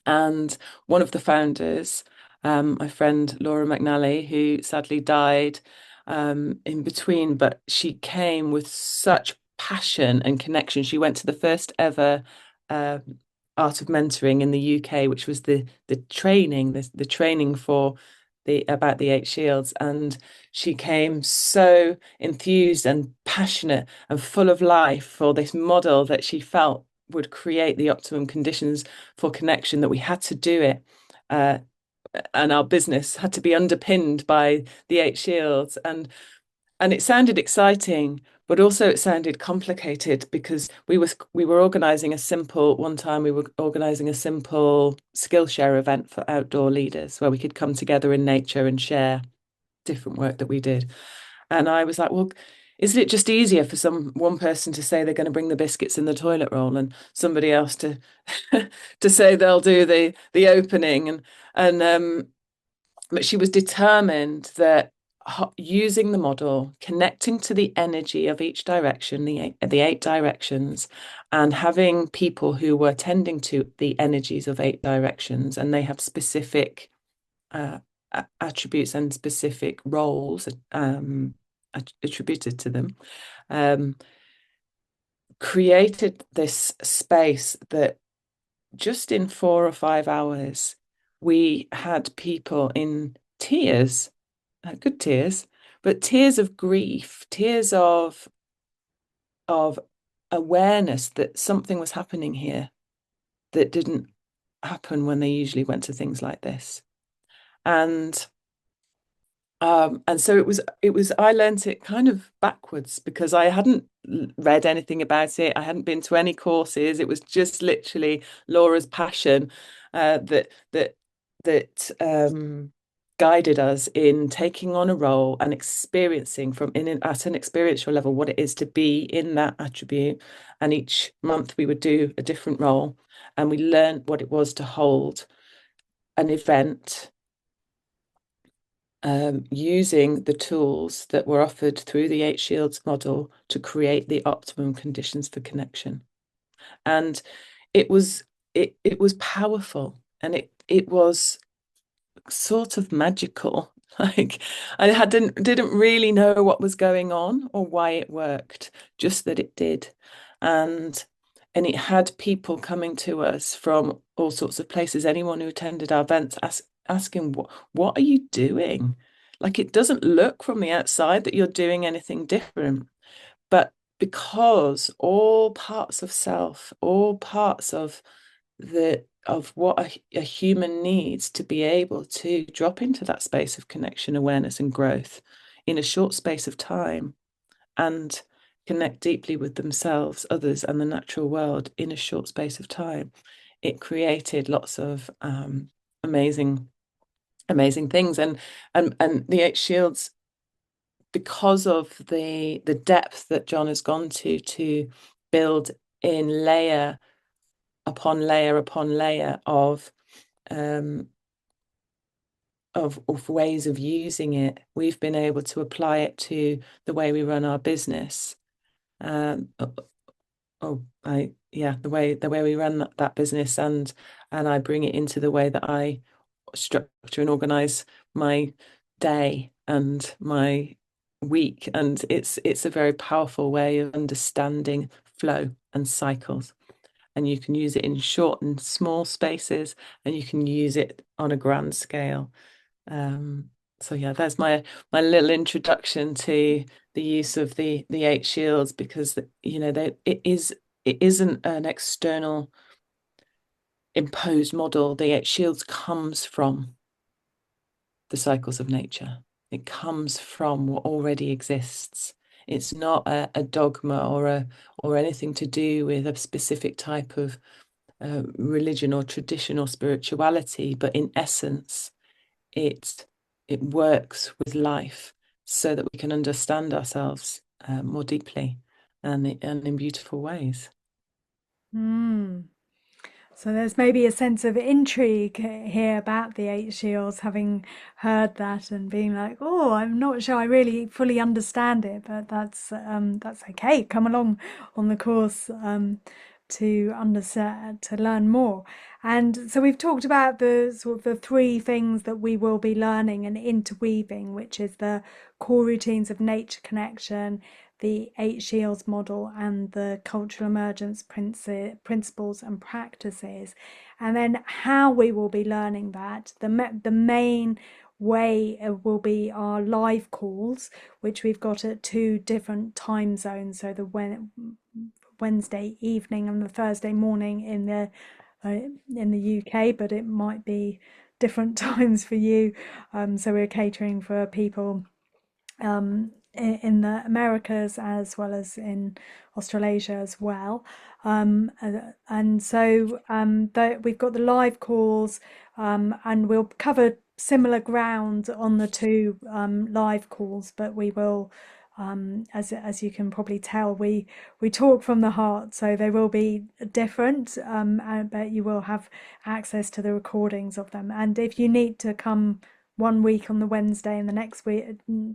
And one of the founders, my friend Laura McNally, who sadly died in between, but she came with such passion and connection. She went to the first ever Art of Mentoring in the UK, which was the training, the training for the about the Eight Shields, and she came so enthused and passionate and full of life for this model that she felt would create the optimum conditions for connection, that we had to do it. And our business had to be underpinned by the Eight Shields. And it sounded exciting, but also it sounded complicated, because we were organizing a simple one time we were organizing a simple Skillshare event for outdoor leaders where we could come together in nature and share different work that we did. And I was like, well, isn't it just easier for one person to say they're going to bring the biscuits in the toilet roll, and somebody else to to say they'll do the opening? And but she was determined that using the model, connecting to the energy of each direction, the eight directions, and having people who were tending to the energies of eight directions, and they have specific uh, attributes and specific roles attributed to them, um, created this space that just in 4 or 5 hours, we had people in tears, good tears, but tears of grief, tears of awareness that something was happening here that didn't happen when they usually went to things like this. And And so it was I learnt it kind of backwards because I hadn't read anything about it. I hadn't been to any courses. It was just literally Laura's passion that guided us in taking on a role and experiencing at an experiential level what it is to be in that attribute. And each month we would do a different role, and we learned what it was to hold an event, using the tools that were offered through the Eight Shields model to create the optimum conditions for connection. And it was it was powerful, and it was sort of magical. Like didn't really know what was going on or why it worked, just that it did. And it had people coming to us from all sorts of places. Anyone who attended our events asking, what are you doing? Like, it doesn't look from the outside that you're doing anything different. But because all parts of self, all parts of what a human needs to be able to drop into that space of connection, awareness, and growth in a short space of time, and connect deeply with themselves, others, and the natural world in a short space of time, it created lots of amazing, amazing things. And the Eight Shields, because of the depth that John has gone to build in layer upon layer upon layer um, of ways of using it, we've been able to apply it to the way we run our business. The way we run that business, and I bring it into the way that I structure and organize my day and my week. And it's a very powerful way of understanding flow and cycles. And you can use it in short and small spaces, and you can use it on a grand scale. So yeah, that's my little introduction to the use of the Eight Shields, because it isn't an external imposed model. The Eight Shields comes from the cycles of nature. It comes from what already exists. It's not a dogma or anything to do with a specific type of religion or tradition or spirituality, but in essence, it works with life so that we can understand ourselves more deeply and in beautiful ways. Mm. So there's maybe a sense of intrigue here about the Eight Shields, having heard that and being like, oh, I'm not sure I really fully understand it, but that's okay. Come along on the course to understand, to learn more. And so we've talked about the sort of the three things that we will be learning and interweaving, which is the core routines of nature connection, the Eight Shields model, and the cultural emergence principles and practices. And then how we will be learning that, the main way will be our live calls, which we've got at two different time zones. So the Wednesday evening and the Thursday morning in the UK, but it might be different times for you. So we're catering for people in the Americas as well as in Australasia as well. And so we've got the live calls, and we'll cover similar ground on the two live calls, but we will, as you can probably tell, we talk from the heart, so they will be different, but you will have access to the recordings of them. And if you need to come one week on the Wednesday and the next week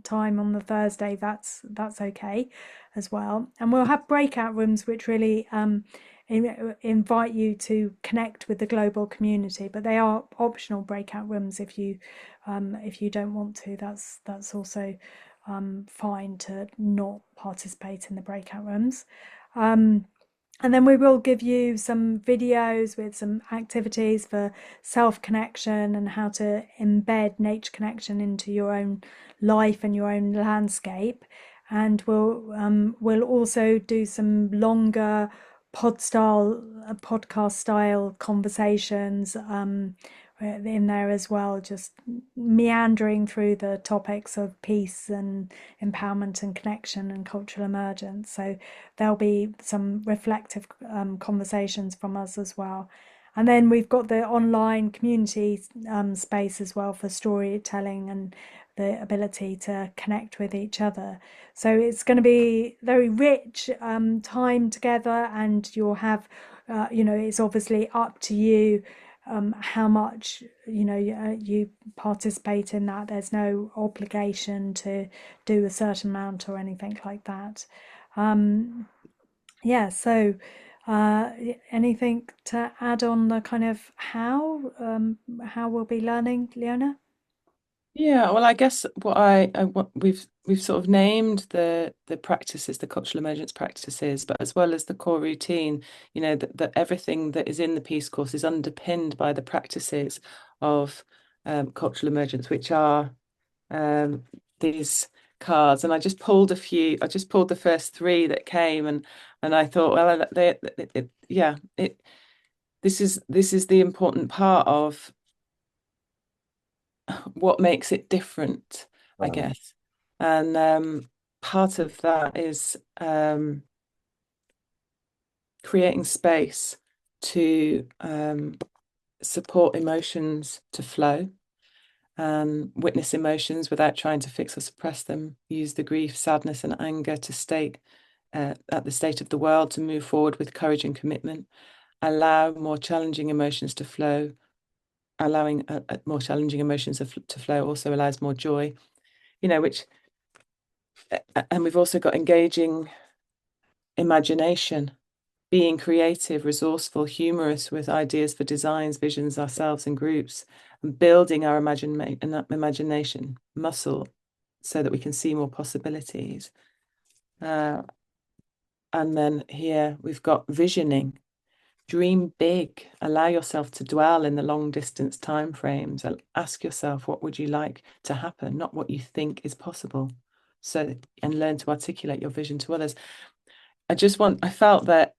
time on the Thursday, that's okay as well. And we'll have breakout rooms which really invite you to connect with the global community, but they are optional breakout rooms. If you don't want to, that's also fine to not participate in the breakout rooms. And then we will give you some videos with some activities for self-connection and how to embed nature connection into your own life and your own landscape. And we'll also do some longer podcast style conversations in there as well, just meandering through the topics of peace and empowerment and connection and cultural emergence. So there'll be some reflective conversations from us as well. And then we've got the online community space as well for storytelling and the ability to connect with each other. So it's going to be very rich time together, and you'll have, it's obviously up to you how much you participate in that. There's no obligation to do a certain amount or anything like that. Yeah, so anything to add on the kind of how we'll be learning, Leona? Yeah, well, I guess what we've sort of named the practices, the cultural emergence practices, but as well as the core routine, that everything that is in the Peace Course is underpinned by the practices of cultural emergence, which are these cards. And I just pulled the first three that came, and I thought, well, this is the important part of what makes it different, I guess. And part of that is creating space to support emotions to flow and witness emotions without trying to fix or suppress them. Use the grief, sadness, and anger to state at the state of the world, to move forward with courage and commitment. Allow more challenging emotions to flow. Allowing more challenging emotions to flow also allows more joy, which, and we've also got engaging imagination, being creative, resourceful, humorous with ideas for designs, visions, ourselves and groups, and building our imagination muscle so that we can see more possibilities. And then here we've got visioning. Dream big, allow yourself to dwell in the long distance time frames, and ask yourself, what would you like to happen, not what you think is possible. And learn to articulate your vision to others. I felt that,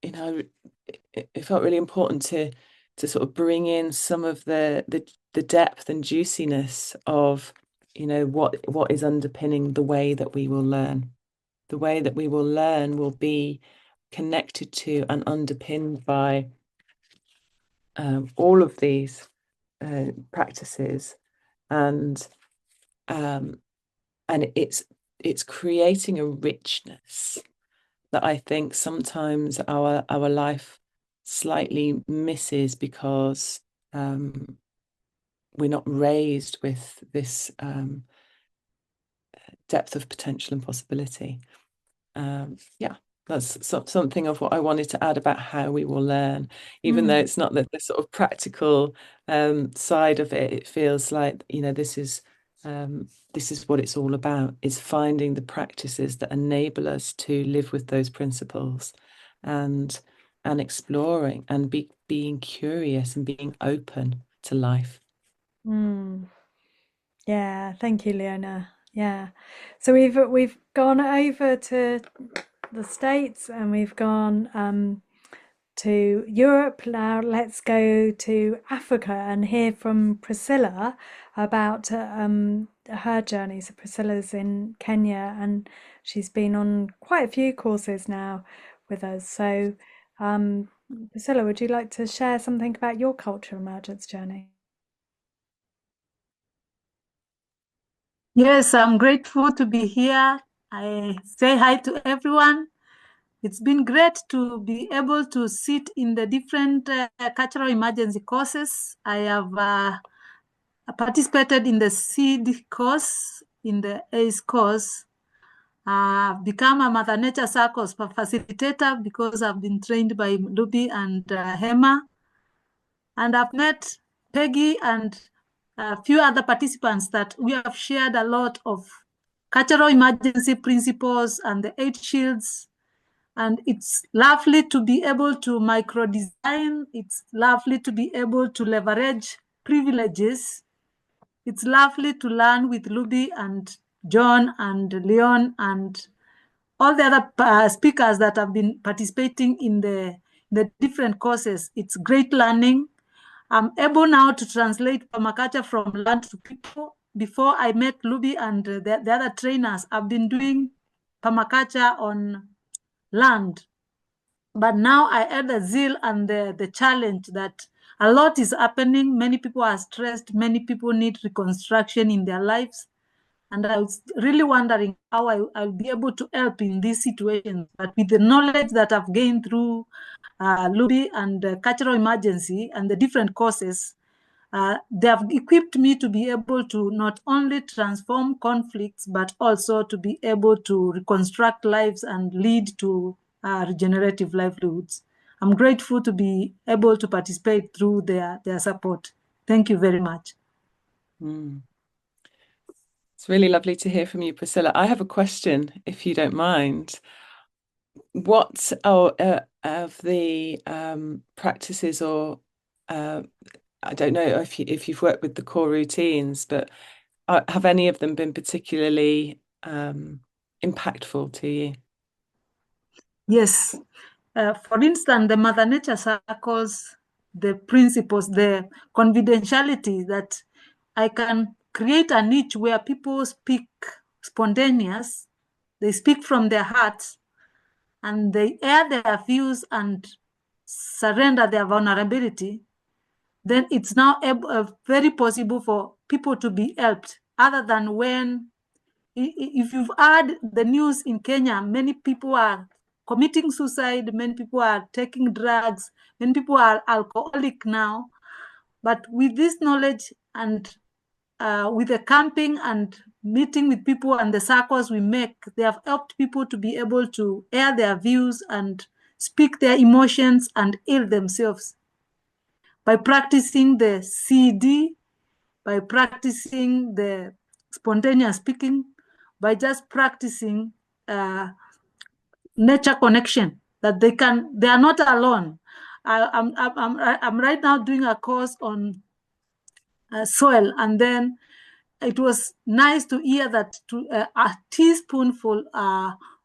it felt really important to sort of bring in some of the depth and juiciness of, what is underpinning the way that we will learn. The way that we will learn will be connected to and underpinned by all of these practices, and it's creating a richness that I think sometimes our life slightly misses, because we're not raised with this depth of potential and possibility. That's something of what I wanted to add about how we will learn, even though it's not the sort of practical side of it. It feels like, this is what it's all about, is finding the practices that enable us to live with those principles, and exploring and being curious and being open to life. Yeah, thank you, Leona. Yeah, so we've gone over to the States, and we've gone to Europe. Now let's go to Africa and hear from Priscilla about her journey. So Priscilla's in Kenya, and she's been on quite a few courses now with us. So Priscilla, would you like to share something about your cultural emergence journey? Yes, I'm grateful to be here. I say hi to everyone. It's been great to be able to sit in the different cultural emergency courses. I have participated in the SEED course, in the ACE course. I've become a Mother Nature Circles facilitator because I've been trained by Looby and Hema. And I've met Peggy and a few other participants that we have shared a lot of cultural emergency principles and the 8 shields. And it's lovely to be able to micro design. It's lovely to be able to leverage privileges. It's lovely to learn with Looby and John and Leon and all the other speakers that have been participating in the different courses. It's great learning. I'm able now to translate permaculture from land to people. Before I met Looby and the other trainers, I've been doing permaculture on land. But now I add the zeal and the challenge that a lot is happening. Many people are stressed. Many people need reconstruction in their lives. And I was really wondering how I'll be able to help in these situations. But with the knowledge that I've gained through Looby and Cultural Emergency and the different courses, they have equipped me to be able to not only transform conflicts, but also to be able to reconstruct lives and lead to regenerative livelihoods. I'm grateful to be able to participate through their support. Thank you very much. Mm. It's really lovely to hear from you, Priscilla. I have a question, if you don't mind. What of the practices, or I don't know if you've worked with the core routines, but have any of them been particularly impactful to you? Yes. For instance, the Mother Nature circles, the principles, the confidentiality that I can create a niche where people speak spontaneous, they speak from their hearts, and they air their views and surrender their vulnerability, then it's now very possible for people to be helped, other than when, if you've heard the news in Kenya, many people are committing suicide, many people are taking drugs, many people are alcoholic now. But with this knowledge and with the camping and meeting with people and the circles we make, they have helped people to be able to air their views and speak their emotions and heal themselves by practicing the CD, by practicing the spontaneous speaking, by just practicing nature connection, that they are not alone. I'm right now doing a course on soil, and then it was nice to hear that a teaspoonful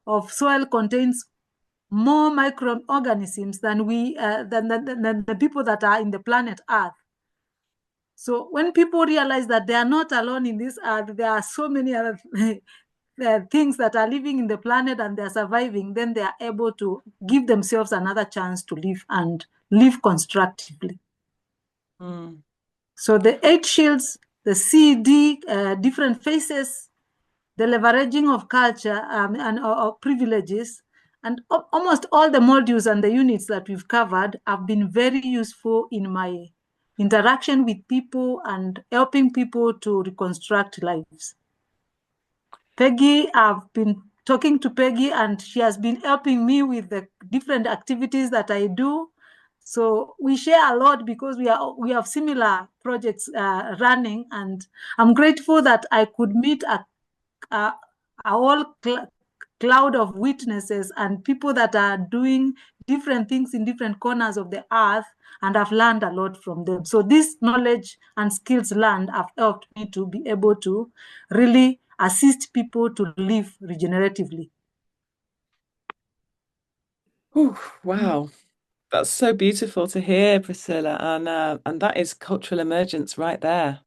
of soil contains more microorganisms than than the people that are in the planet Earth. So when people realize that they are not alone in this earth, there are so many other things that are living in the planet and they're surviving, then they are able to give themselves another chance to live and live constructively. Mm. So the 8 shields, the CD, different faces, the leveraging of culture and privileges, and almost all the modules and the units that we've covered have been very useful in my interaction with people and helping people to reconstruct lives. Peggy, I've been talking to Peggy and she has been helping me with the different activities that I do. So we share a lot because we have similar projects running, and I'm grateful that I could meet a whole cloud of witnesses and people that are doing different things in different corners of the earth, and I've learned a lot from them. So this knowledge and skills learned have helped me to be able to really assist people to live regeneratively. Ooh, wow. That's so beautiful to hear, Priscilla, and that is cultural emergence right there,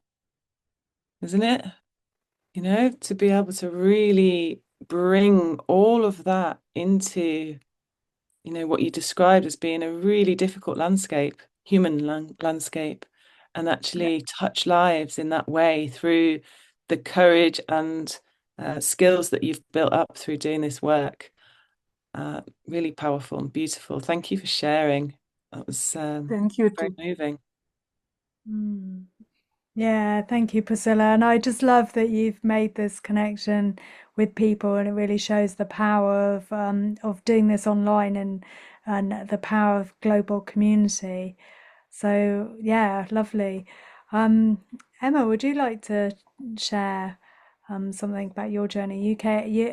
isn't it? You know, to be able to really bring all of that into, you know, what you described as being a really difficult landscape, human landscape, and actually touch lives in that way through the courage and skills that you've built up through doing this work. Really powerful and beautiful. Thank you for sharing. That was Thank you very too. moving. Mm. Yeah, thank you, Priscilla. And I just love that you've made this connection with people, and it really shows the power of doing this online and the power of global community. So yeah, lovely. Emma, would you like to share something about your journey?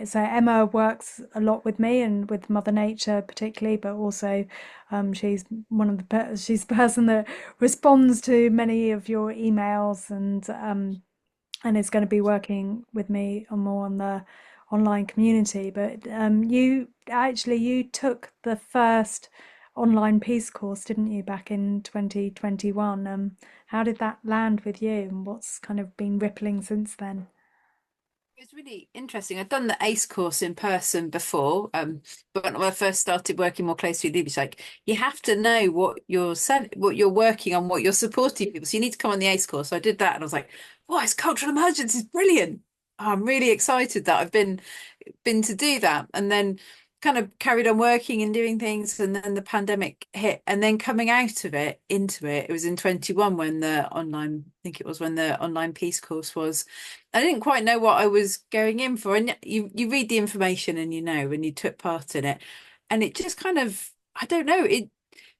So Emma works a lot with me and with Mother Nature particularly, but also she's she's the person that responds to many of your emails and is going to be working with me on more on the online community. But you took the first online peace course, didn't you, back in 2021? How did that land with you, and what's kind of been rippling since then? It was really interesting. I'd done the ACE course in person before, but when I first started working more closely with Looby, it's like you have to know what you're working on, what you're supporting people. So you need to come on the ACE course. So I did that, and I was like, "Wow, it's Cultural Emergence is brilliant." I'm really excited that I've been to do that, and then kind of carried on working and doing things, and then the pandemic hit, and then coming out of it into it was in 21 when the online, I think it was when the online peace course was. I didn't quite know what I was going in for, and you read the information and you know when you took part in it, and it just kind of, I don't know, it,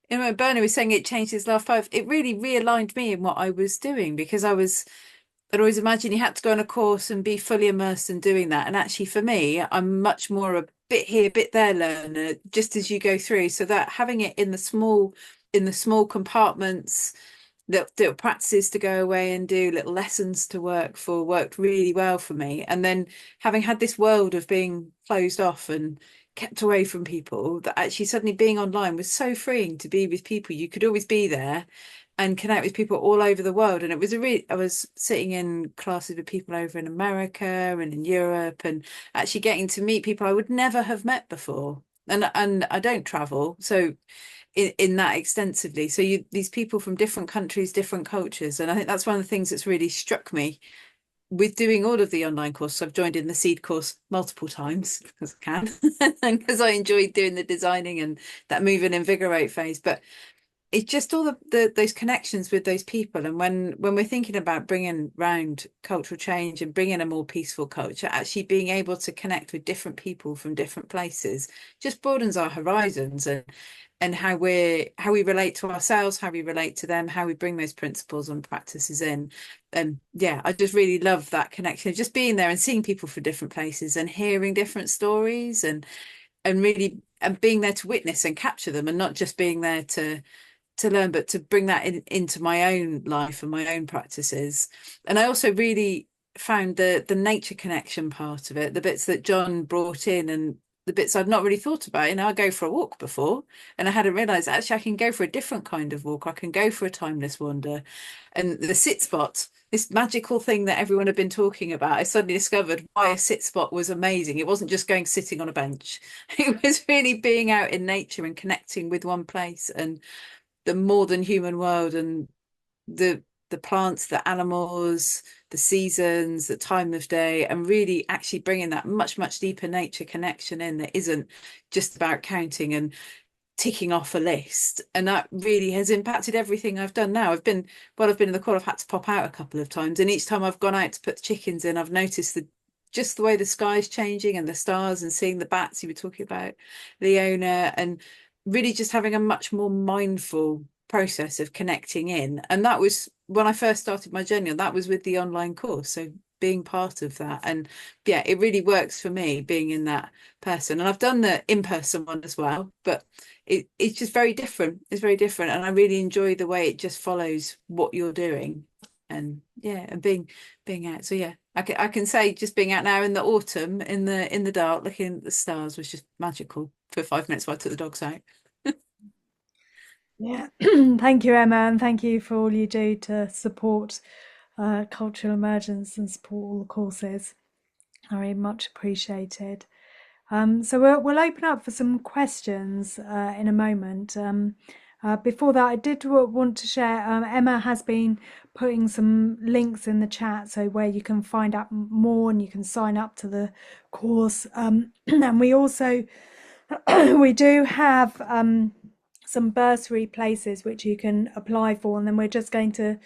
you know, Bernie was saying it changed his life path. It really realigned me in what I was doing, because I'd always imagined you had to go on a course and be fully immersed in doing that. And actually, for me, I'm much more a bit here, bit there learner, just as you go through. So that having it in the small compartments, little practices to go away and do, little lessons to work for, worked really well for me. And then having had this world of being closed off and kept away from people, that actually suddenly being online was so freeing to be with people. You could always be there and connect with people all over the world. And it was I was sitting in classes with people over in America and in Europe, and actually getting to meet people I would never have met before. And I don't travel, so in that extensively. So these people from different countries, different cultures. And I think that's one of the things that's really struck me with doing all of the online courses. I've joined in the seed course multiple times because I can, and because I enjoyed doing the designing and that move and invigorate phase. But it's just all those connections with those people. And when we're thinking about bringing round cultural change and bringing a more peaceful culture, actually being able to connect with different people from different places just broadens our horizons, and how we relate to ourselves, how we relate to them, how we bring those principles and practices in. And yeah, I just really love that connection of just being there and seeing people from different places and hearing different stories, and really, and being there to witness and capture them, and not just being there to learn, but to bring that into my own life and my own practices. And I also really found the nature connection part of it, the bits that John brought in, and the bits I'd not really thought about. You know, I go for a walk before, and I hadn't realized actually I can go for a different kind of walk. I can go for a timeless wander. And the sit spot, this magical thing that everyone had been talking about, I suddenly discovered why a sit spot was amazing. It wasn't just going sitting on a bench. It was really being out in nature and connecting with one place, and the more than human world, and the plants, the animals, the seasons, the time of day, and really actually bringing that much deeper nature connection in, that isn't just about counting and ticking off a list. And that really has impacted everything I've done now. I've been in the call, I've had to pop out a couple of times, and each time I've gone out to put the chickens in, I've noticed just the way the sky's changing and the stars, and seeing the bats you were talking about, Leona, and really just having a much more mindful process of connecting in. And that was when I first started my journey, and that was with the online course. So being part of that, and yeah, it really works for me being in that person. And I've done the in-person one as well, but it's just very different. It's very different, and I really enjoy the way it just follows what you're doing. And yeah, and being out. So yeah, I can say just being out now in the autumn, in the dark, looking at the stars, was just magical for 5 minutes while I took the dogs out. Yeah, thank you, Emma, and thank you for all you do to support Cultural Emergence and support all the courses. Very much appreciated. So we'll open up for some questions in a moment. Before that, I did want to share, Emma has been putting some links in the chat, so where you can find out more and you can sign up to the course. And we also, we do have some bursary places which you can apply for, and then we're just going to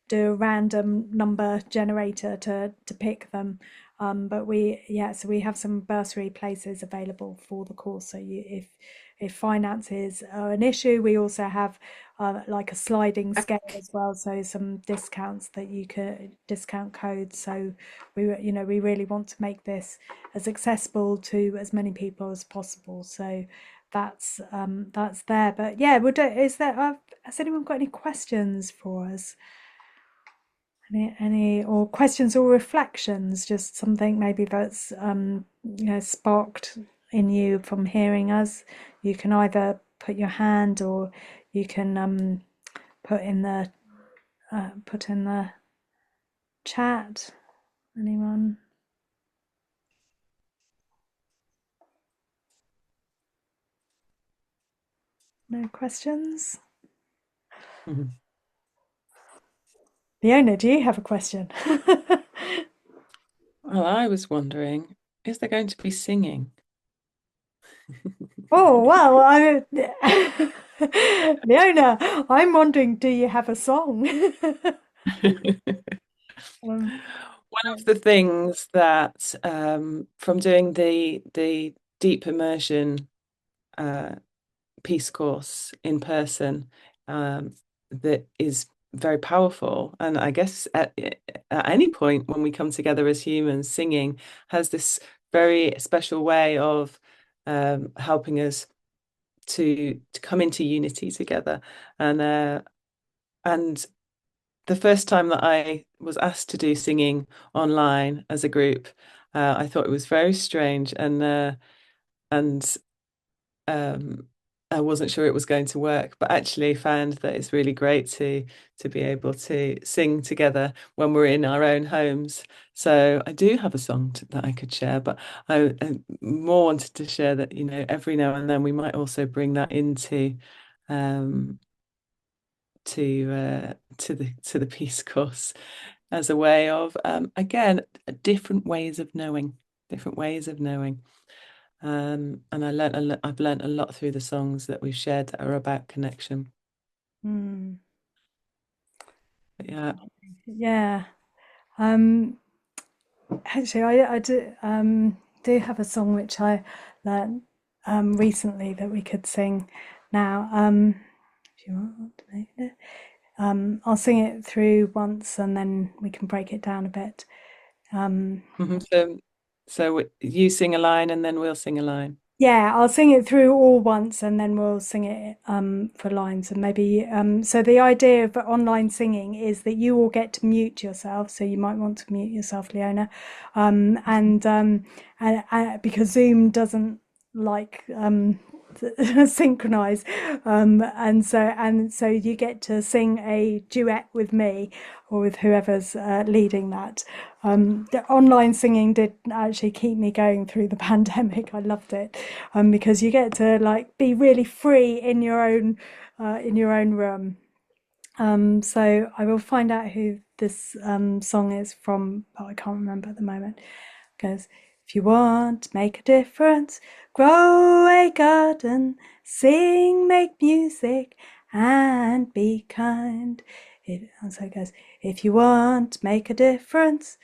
do a random number generator to pick them. But so we have some bursary places available for the course. So if finances are an issue, we also have like a sliding scale as well. So some discounts that you could, discount codes. So we really want to make this as accessible to as many people as possible. So that's there. But yeah, has anyone got any questions for us? Any or questions or reflections? Just something maybe that's sparked in you from hearing us. You can either put your hand, or you can put in the chat. Anyone? No questions? Mhm. Leona, do you have a question? Well, I was wondering, is there going to be singing? Oh, well, Leona, I'm wondering, do you have a song? Um, One of the things that from doing the deep immersion Peace course in person that is very powerful, and I guess at any point when we come together as humans, singing has this very special way of helping us to come into unity together, and the first time that I was asked to do singing online as a group, I thought it was very strange, and um, I wasn't sure it was going to work, but actually found that it's really great to be able to sing together when we're in our own homes. So I do have a song that I could share, but I more wanted to share that, every now and then we might also bring that into um, to the Peace Course as a way of again different ways of knowing, different ways of knowing. And I've learned a lot through the songs that we've shared that are about connection. mm, But yeah. yeah. Um, Actually, I do have a song which I learned recently that we could sing now. If you want to make it, I'll sing it through once and then we can break it down a bit. Mhm. So you sing a line and then we'll sing a line. Yeah, I'll sing it through all once and then we'll sing it for lines, and maybe so the idea of online singing is that you all get to mute yourself, so you might want to mute yourself, Leona, and because Zoom doesn't like synchronize, and so you get to sing a duet with me or with whoever's leading that. The online singing did actually keep me going through the pandemic. I loved it, because you get to like be really free in your own room. So I will find out who this song is from, but I can't remember at the moment. It goes, if you want to make a difference, grow a garden, sing, make music, and be kind. So it goes, if you want to make a difference,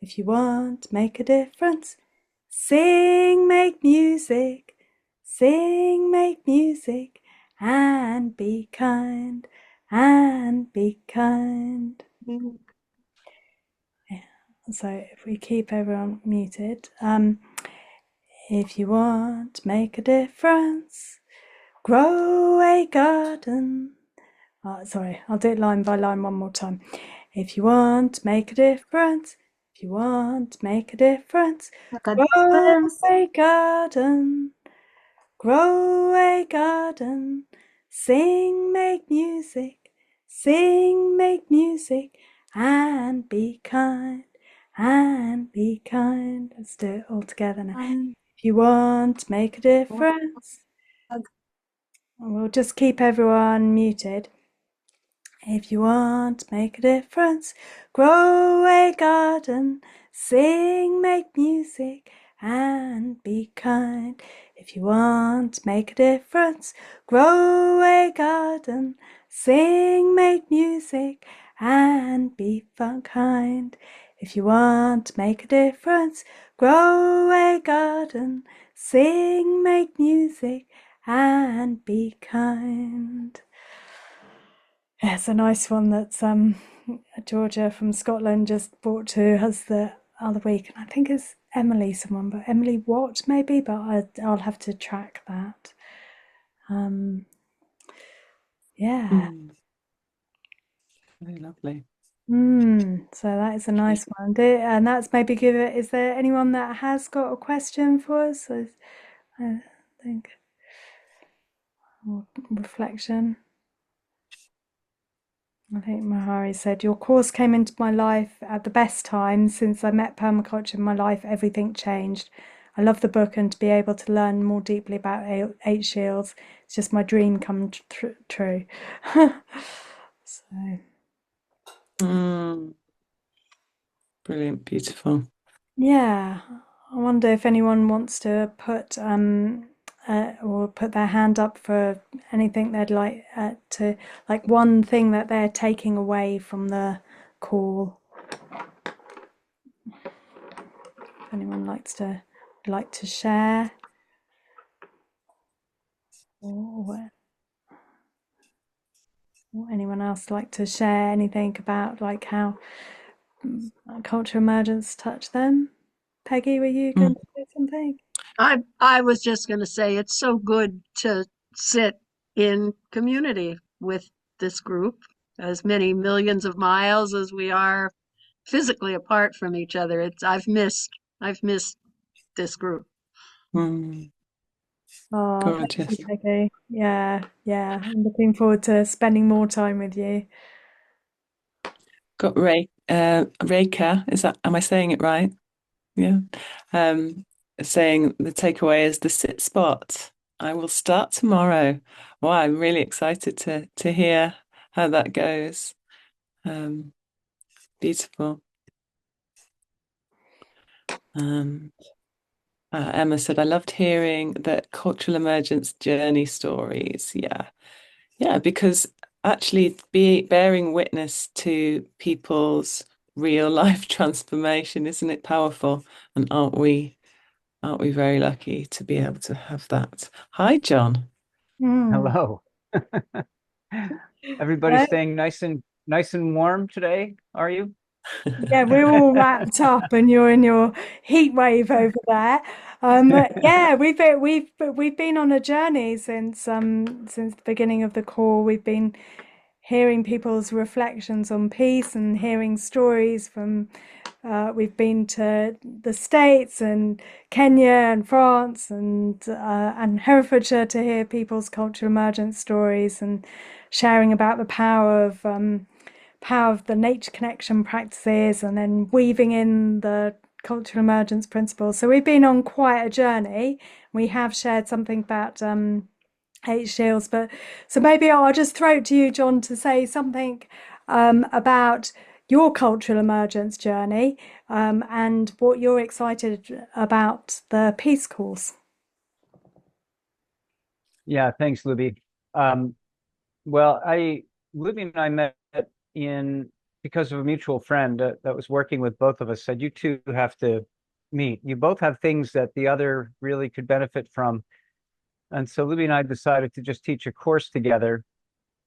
if you want to make a difference, sing, make music, sing, make music, and be kind, and be kind. Yeah. So if we keep everyone muted, if you want to make a difference, grow a garden. Sorry, I'll do it line by line one more time. If you want to make a difference, if you want to make a difference, grow a garden, grow a garden, sing, make music, sing, make music, and be kind, and be kind. Let's do it all together now. If you want to make a difference, we'll just keep everyone muted. If you want to make a difference, grow a garden, sing, make music, and be kind. If you want to make a difference, grow a garden, sing, make music, and be kind. If you want to make a difference, grow a garden, sing, make music, and be kind. Yeah, it's a nice one that's Georgia from Scotland just brought to us the other week, and I think it's Emily someone, but Emily what maybe, but I'll have to track that. Yeah. Very lovely. So that is a nice one. And that's maybe give it. Is there anyone that has got a question for us? I think. or reflection. I think Mahari said, your course came into my life at the best time. Since I met permaculture in my life, everything changed. I love the book, and to be able to learn more deeply about eight shields, it's just my dream come true. So, Brilliant, beautiful. yeah, I wonder if anyone wants to put or put their hand up for anything they'd like to, like one thing that they're taking away from the call. If anyone like to share, or anyone else like to share anything about like how cultural emergence touched them? Peggy, were you going to say something? I was just going to say it's so good to sit in community with this group, as many millions of miles as we are physically apart from each other. I've missed this group. Oh, thank you, Gorgeous. Peggy. Yeah, yeah. I'm looking forward to spending more time with you. Got Reka, am I saying it right? Yeah. Um, Saying the takeaway is the sit spot. I will start tomorrow. Well, I'm really excited to hear how that goes. Beautiful. Um, Emma said, I loved hearing the cultural emergence journey stories. Yeah. Yeah, because actually bearing witness to people's real life transformation, isn't it powerful? And aren't we very lucky to be able to have that? Hi, John. Mm. Hello. Everybody Yeah, staying nice and warm today, are you? yeah, we're all wrapped up, and you're in your heat wave over there. Yeah, we've been on a journey since the beginning of the call. We've been hearing people's reflections on peace and hearing stories from. We've been to the States and Kenya and France and Herefordshire to hear people's cultural emergence stories and sharing about the power of the nature connection practices, and then weaving in the cultural emergence principles. So we've been on quite a journey. We have shared something about eight shields, but so maybe I'll just throw it to you, John, to say something about your cultural emergence journey and what you're excited about the Peace course. Yeah, thanks, Looby. Well, Looby and I met because of a mutual friend that was working with both of us, said, you two have to meet. You both have things that the other really could benefit from. And so Looby and I decided to just teach a course together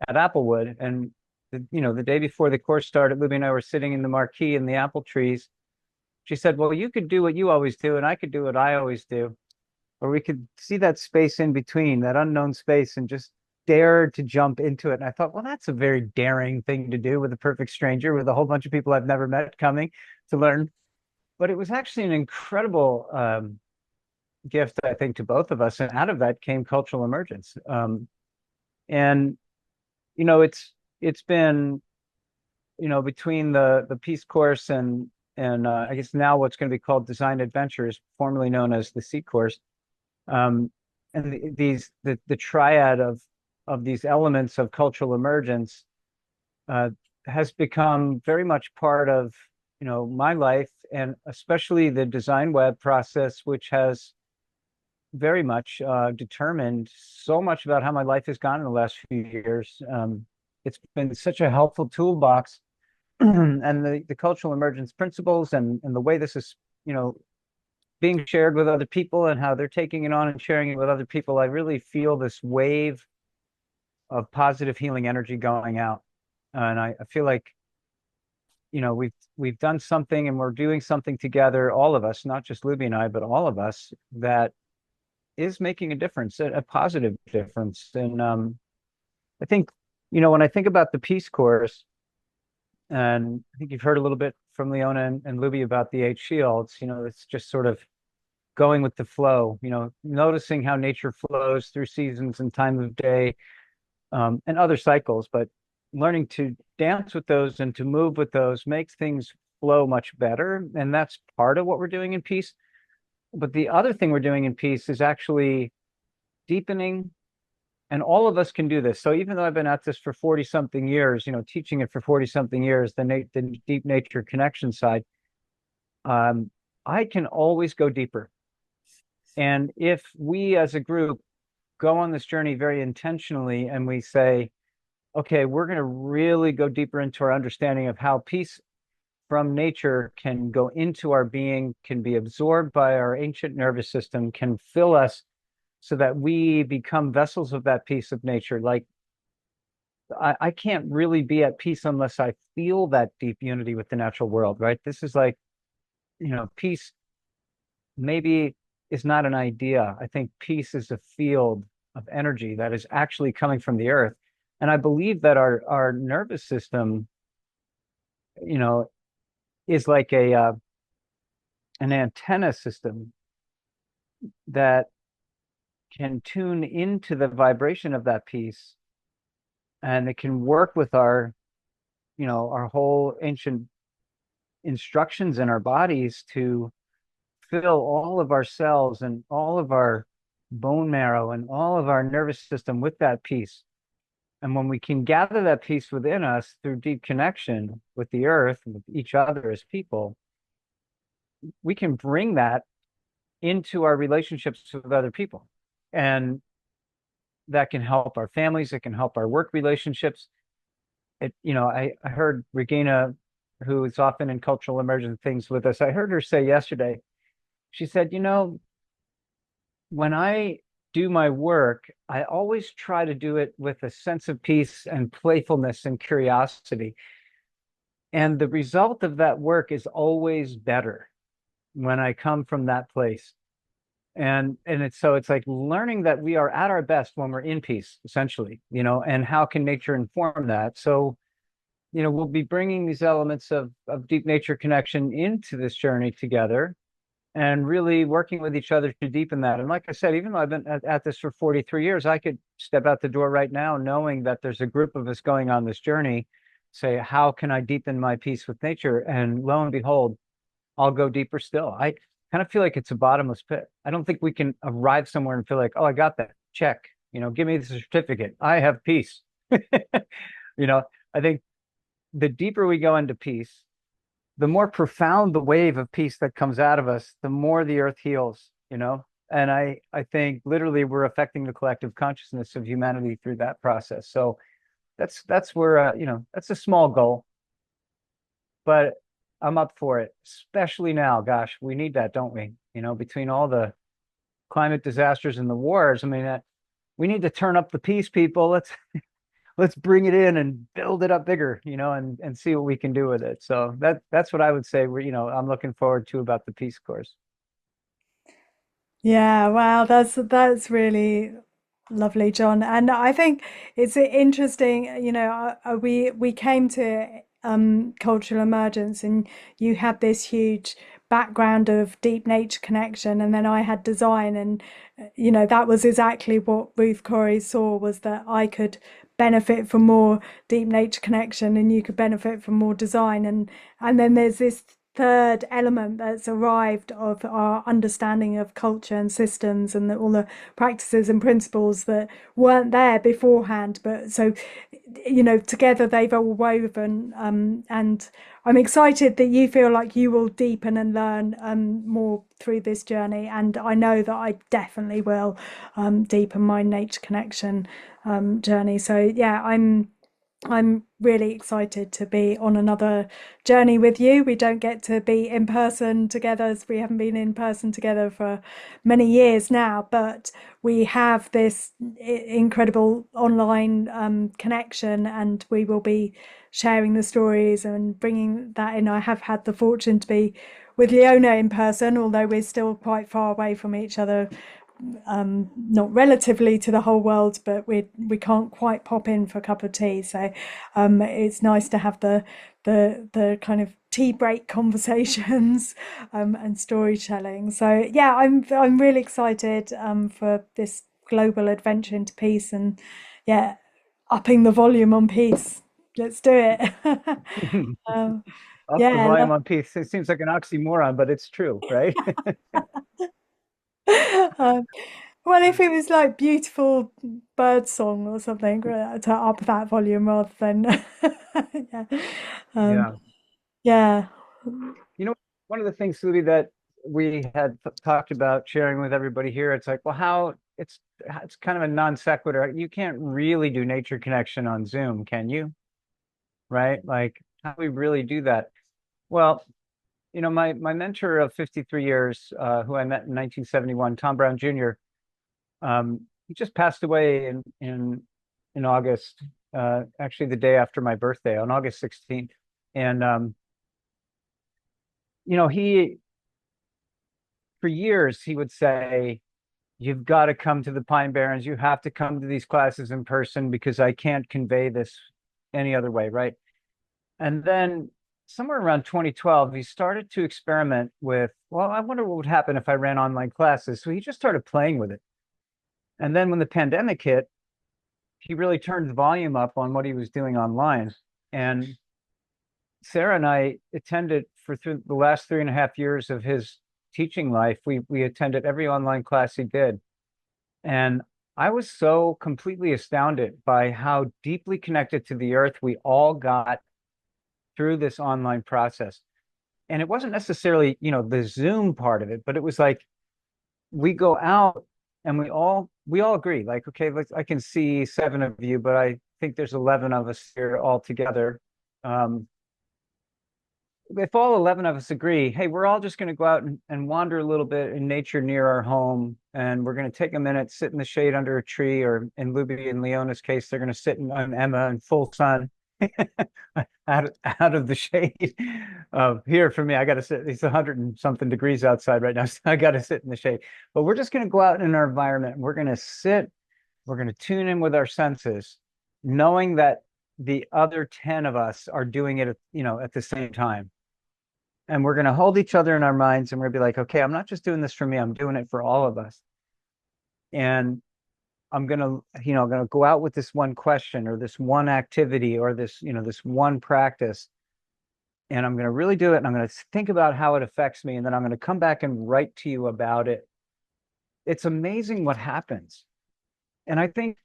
at Applewood. And the day before the course started, Looby and I were sitting in the marquee in the apple trees. She said, well, you could do what you always do, and I could do what I always do. Or we could see that space in between, that unknown space, and just dare to jump into it. And I thought, well, that's a very daring thing to do with a perfect stranger, with a whole bunch of people I've never met coming to learn. But it was actually an incredible gift, I think, to both of us. And out of that came cultural emergence. And it's been between the Peace Course and I guess now what's going to be called Design Adventures, formerly known as the C Course. And the triad of these elements of cultural emergence has become very much part of my life, and especially the design web process, which has very much determined so much about how my life has gone in the last few years. It's been such a helpful toolbox, and the cultural emergence principles and the way this is being shared with other people and how they're taking it on and sharing it with other people. I really feel this wave of positive healing energy going out, and I feel like we've done something, and we're doing something together, all of us, not just Luby and I, but all of us, that is making a difference, a positive difference. And I think when I think about the Peace Course, and I think you've heard a little bit from Leona and Luby about the eight shields. It's just sort of going with the flow, noticing how nature flows through seasons and time of day, and other cycles, but learning to dance with those and to move with those makes things flow much better. And that's part of what we're doing in peace. But the other thing we're doing in peace is actually deepening, and all of us can do this. So even though I've been at this for 40 something years, teaching it for 40 something years, the deep nature connection side, I can always go deeper. And if we as a group go on this journey very intentionally and we say, okay, we're going to really go deeper into our understanding of how peace from nature can go into our being, can be absorbed by our ancient nervous system, can fill us so that we become vessels of that peace of nature. Like, I can't really be at peace unless I feel that deep unity with the natural world, right? This is like, peace maybe is not an idea. I think peace is a field of energy that is actually coming from the earth. And I believe that our nervous system, is like an antenna system that can tune into the vibration of that peace, and it can work with our whole ancient instructions in our bodies to fill all of our cells and all of our bone marrow and all of our nervous system with that peace. And when we can gather that peace within us through deep connection with the earth and with each other as people, we can bring that into our relationships with other people. And that can help our families, it can help our work relationships. I heard Regina, who is often in Cultural Emergence things with us, I heard her say yesterday, she said, when I do my work, I always try to do it with a sense of peace and playfulness and curiosity. And the result of that work is always better when I come from that place. And it's like learning that we are at our best when we're in peace, essentially, and how can nature inform that? So, we'll be bringing these elements of deep nature connection into this journey together and really working with each other to deepen that. And like I said, even though I've been at this for 43 years, I could step out the door right now knowing that there's a group of us going on this journey, say, how can I deepen my peace with nature? And lo and behold, I'll go deeper still. I kind of feel like it's a bottomless pit. I don't think we can arrive somewhere and feel like, oh, I got that. Check. Give me the certificate. I have peace. I think the deeper we go into peace, the more profound the wave of peace that comes out of us, the more the earth heals. And I think literally we're affecting the collective consciousness of humanity through that process. So that's where that's a small goal, but I'm up for it, especially now. Gosh, we need that, don't we? Between all the climate disasters and the wars, I mean, we need to turn up the peace, people. Let's bring it in and build it up bigger, and see what we can do with it. So that's what I would say. I'm looking forward to about the Peace Course. Yeah, wow, that's really lovely, John. And I think it's interesting, we came to Cultural Emergence, and you had this huge background of deep nature connection, and then I had design, and that was exactly what Ruth Corey saw, was that I could benefit from more deep nature connection and you could benefit from more design, and then there's this third element that's arrived of our understanding of culture and systems and all the practices and principles that weren't there beforehand, but so together they've all woven, and I'm excited that you feel like you will deepen and learn more through this journey, and I know that I definitely will deepen my nature connection journey. So yeah, I'm really excited to be on another journey with you. We don't get to be in person together, as we haven't been in person together for many years now, but we have this incredible online connection, and we will be sharing the stories and bringing that in. I have had the fortune to be with Leona in person, although we're still quite far away from each other not relatively to the whole world, but we can't quite pop in for a cup of tea. So it's nice to have the kind of tea break conversations and storytelling. So yeah, I'm really excited for this global adventure into peace, and yeah, upping the volume on peace. Let's do it. um, Up the yeah. volume on peace. It seems like an oxymoron, but it's true, right? um, well, if it was like beautiful bird song or something, to up that volume rather than yeah. Um, Yeah. yeah. You know, one of the things, Louis, that we had talked about sharing with everybody here, it's like, well, how it's kind of a non sequitur. You can't really do nature connection on Zoom, can you? Right? Like, how do we really do that? Well, my mentor of 53 years, who I met in 1971, Tom Brown Jr., he just passed away in August, actually the day after my birthday, on August 16th. And he for years he would say, "You've got to come to the Pine Barrens. You have to come to these classes in person because I can't convey this any other way," right? And then somewhere around 2012, he started to experiment with, well, I wonder what would happen if I ran online classes. So he just started playing with it. And then when the pandemic hit, he really turned the volume up on what he was doing online. And Sarah and I attended for through the last 3.5 years of his teaching life. We attended every online class he did. And I was so completely astounded by how deeply connected to the earth we all got through this online process. And it wasn't necessarily, the Zoom part of it, but it was like we go out and we all agree, like, okay, I can see 7 of you, but I think there's 11 of us here all together. If all 11 of us agree, hey, we're all just going to go out and wander a little bit in nature near our home, and we're going to take a minute, sit in the shade under a tree, or in Looby and Leona's case, they're going to sit on Emma in full sun out of the shade. Here for me, I got to sit. It's 100 and something degrees outside right now, so I got to sit in the shade. But we're just going to go out in our environment, and we're going to sit. We're going to tune in with our senses, knowing that the other 10 of us are doing it, at the same time. And we're going to hold each other in our minds, and we're going to be like, okay, I'm not just doing this for me, I'm doing it for all of us. And I'm going to go out with this one question or this one activity or this one practice. And I'm going to really do it. And I'm going to think about how it affects me. And then I'm going to come back and write to you about it. It's amazing what happens. And I think,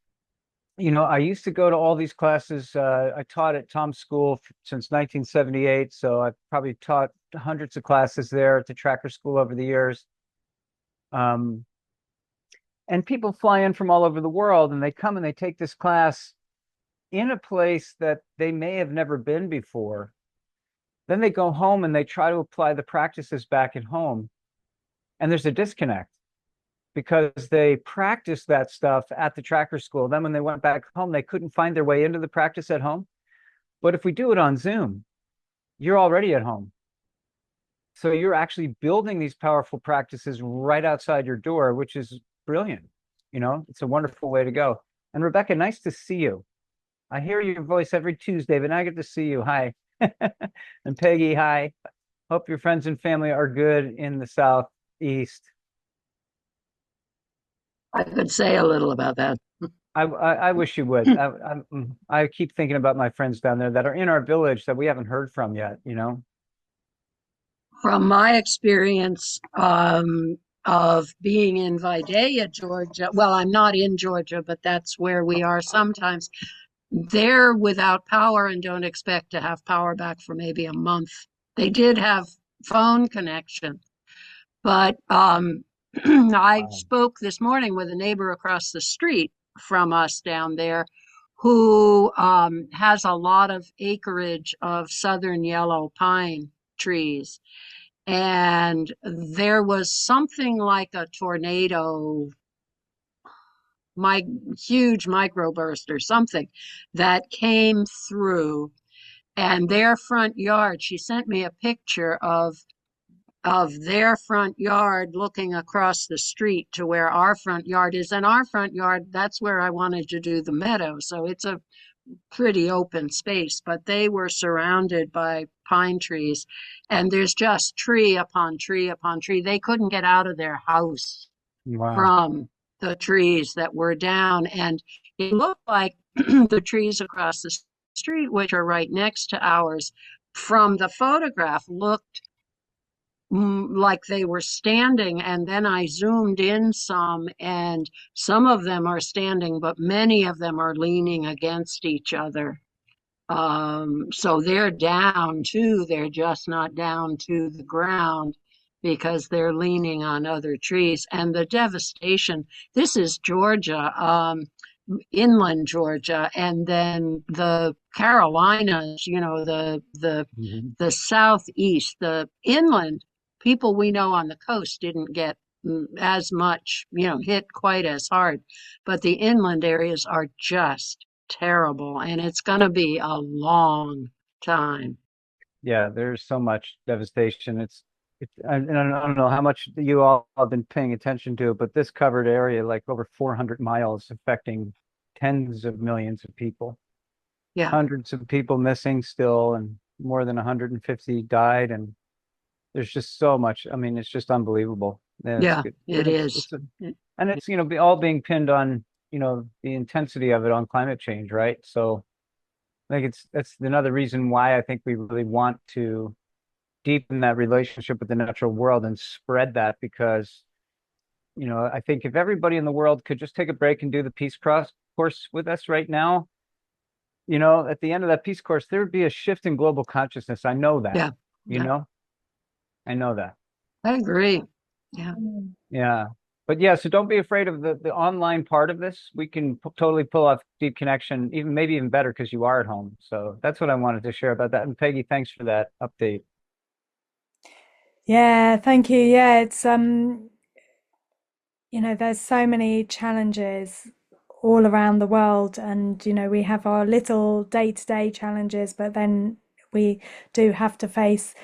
I used to go to all these classes. I taught at Tom's school since 1978. So I've probably taught hundreds of classes there at the Tracker School over the years. And people fly in from all over the world, and they come and they take this class in a place that they may have never been before. Then they go home and they try to apply the practices back at home. And there's a disconnect because they practiced that stuff at the Tracker School. Then when they went back home, they couldn't find their way into the practice at home. But if we do it on Zoom, you're already at home. So you're actually building these powerful practices right outside your door, which is brilliant. It's a wonderful way to go. And Rebecca, nice to see you. I hear your voice every Tuesday, but now I get to see you. Hi. And Peggy, hi. Hope your friends and family are good in the Southeast. I could say a little about that. I wish you would. I keep thinking about my friends down there that are in our village that we haven't heard from yet, From my experience of being in Vidalia, Georgia, well, I'm not in Georgia, but that's where we are sometimes. They're without power and don't expect to have power back for maybe a month. They did have phone connection, but I spoke this morning with a neighbor across the street from us down there who has a lot of acreage of southern yellow pine trees. And there was something like a tornado, huge microburst or something that came through. And their front yard, she sent me a picture of of their front yard looking across the street to where our front yard is. And our front yard, that's where I wanted to do the meadow. So it's a pretty open space, but they were surrounded by pine trees, and there's just tree upon tree upon tree. They couldn't get out of their house Wow. from the trees that were down. And it looked like the trees across the street, which are right next to ours, from the photograph looked like they were standing. And then I zoomed in some, and some of them are standing, but many of them are leaning against each other. So they're down too. They're just not down to the ground because they're leaning on other trees. And the devastation, this is Georgia, inland Georgia, and then the Carolinas, you know, Mhm. the southeast, the inland people we know on the coast didn't get as much, you know, hit quite as hard, but the inland areas are just terrible, and it's going to be a long time. Yeah, there's so much devastation. And I don't know how much you all have been paying attention to it, but this covered area, like over 400 miles, affecting tens of millions of people, Yeah, hundreds of people missing still, and more than 150 died. And there's just so much. I mean, it's just unbelievable. And it's yeah, good. it is. And it's, all being pinned on, the intensity of it on climate change, right? So I think that's another reason why I think we really want to deepen that relationship with the natural world and spread that, because I think if everybody in the world could just take a break and do the peace cross course with us right now, at the end of that peace course there would be a shift in global consciousness. I know that. Yeah, you yeah, know I know that. I agree. Yeah, Yeah. But yeah, so don't be afraid of the online part of this. We can totally pull off deep connection, even maybe even better because you are at home. So that's what I wanted to share about that. And Peggy, thanks for that update. Yeah, thank you. Yeah, it's there's so many challenges all around the world, and we have our little day-to-day challenges, but then we do have to face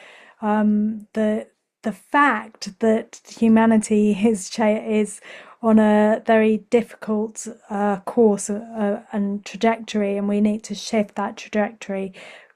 the fact that humanity is on a very difficult course and trajectory, and we need to shift that trajectory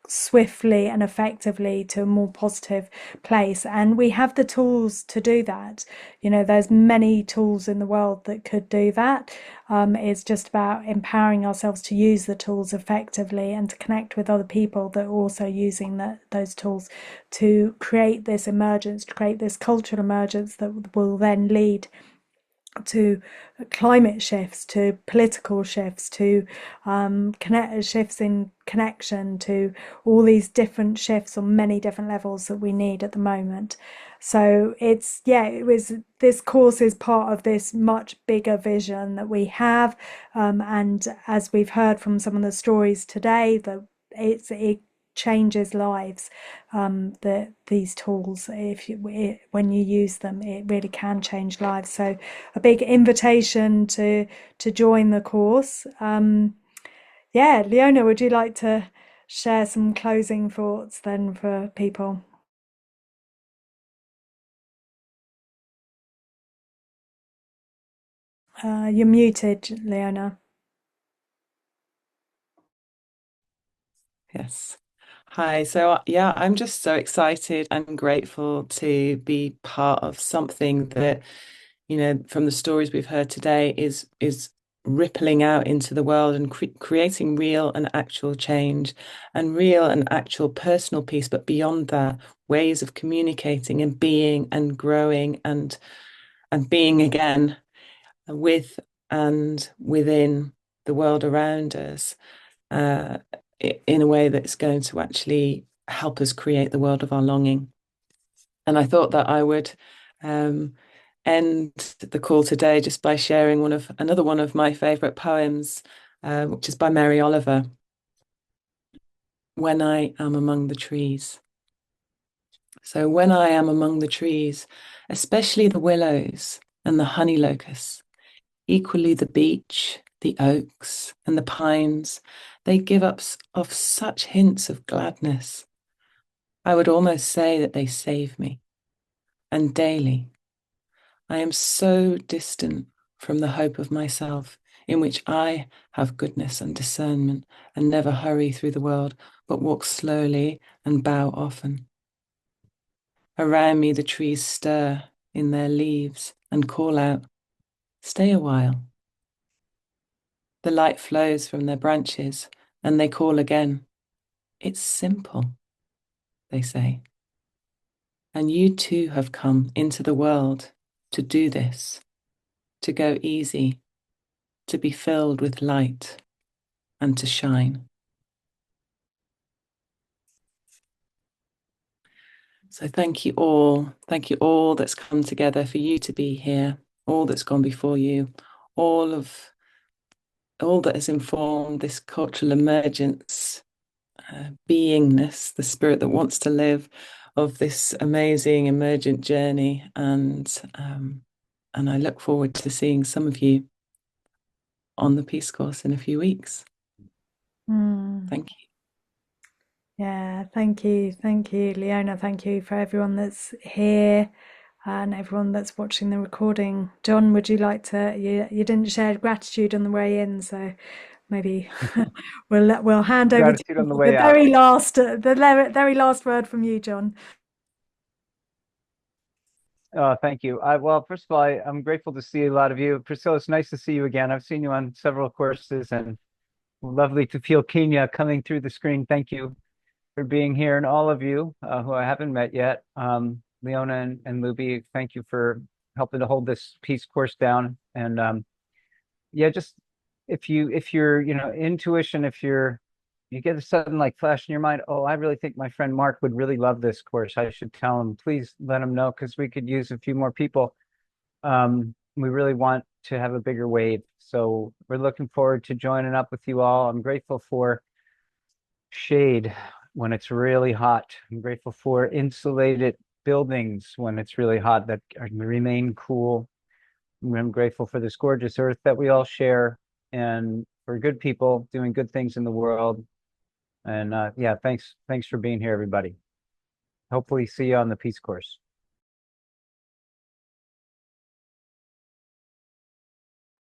swiftly and effectively to a more positive place. And we have the tools to do that. There's many tools in the world that could do that. It's just about empowering ourselves to use the tools effectively and to connect with other people that are also using those tools to create this emergence, to create this cultural emergence that will then lead to climate shifts, to political shifts, to shifts in connection, to all these different shifts on many different levels that we need at the moment. So this course is part of this much bigger vision that we have, and as we've heard from some of the stories today, that it changes lives. That these tools, when you use them, it really can change lives. So a big invitation to join the course. Yeah, Leona, would you like to share some closing thoughts then for people? You're muted, Leona. Yes. Hi. So, yeah, I'm just so excited and grateful to be part of something that, from the stories we've heard today is rippling out into the world and creating real and actual change and real and actual personal peace. But beyond that, ways of communicating and being and growing and being again with and within the world around us. Uh, in a way that's going to actually help us create the world of our longing. And I thought that I would end the call today just by sharing another one of my favorite poems, which is by Mary Oliver, When I Am Among the Trees. So when I am among the trees, especially the willows and the honey locusts, equally the beech, the oaks, and the pines, they give up of such hints of gladness. I would almost say that they save me. and daily. I am so distant from the hope of myself, in which I have goodness and discernment, and never hurry through the world, but walk slowly and bow often. Around me the trees stir in their leaves and call out, "Stay a while." The light flows from their branches, and they call again. "It's simple," they say. And you too have come into the world to do this, to go easy, to be filled with light and to shine. So thank you all. Thank you all that's come together for you to be here, all that's gone before you, all that has informed this cultural emergence, beingness, the spirit that wants to live, of this amazing emergent journey. And I look forward to seeing some of you on the Peace Course in a few weeks. Thank you. Yeah, thank you. Thank you, Leona. Thank you for everyone that's here and everyone that's watching the recording. John, would you like to, you didn't share gratitude on the way in, so maybe we'll hand over to Gratitude on the the way out. very last word from you, John. Thank you. Well, first of all, I'm grateful to see a lot of you. Priscilla, it's nice to see you again. I've seen you on several courses, and lovely to feel Kenya coming through the screen. Thank you for being here, and all of you who I haven't met yet. Leona and Looby, thank you for helping to hold this Peace Course down. And yeah, just if you're intuition, if you get a sudden like flash in your mind, oh, I really think my friend Mark would really love this course, I should tell him. Please let him know, because we could use a few more people. We really want to have a bigger wave, so we're looking forward to joining up with you all. I'm grateful for shade when it's really hot. I'm grateful for insulated buildings when it's really hot that remain cool. I'm grateful for this gorgeous earth that we all share, and for good people doing good things in the world. And yeah, thanks for being here, everybody. Hopefully see you on the Peace Course.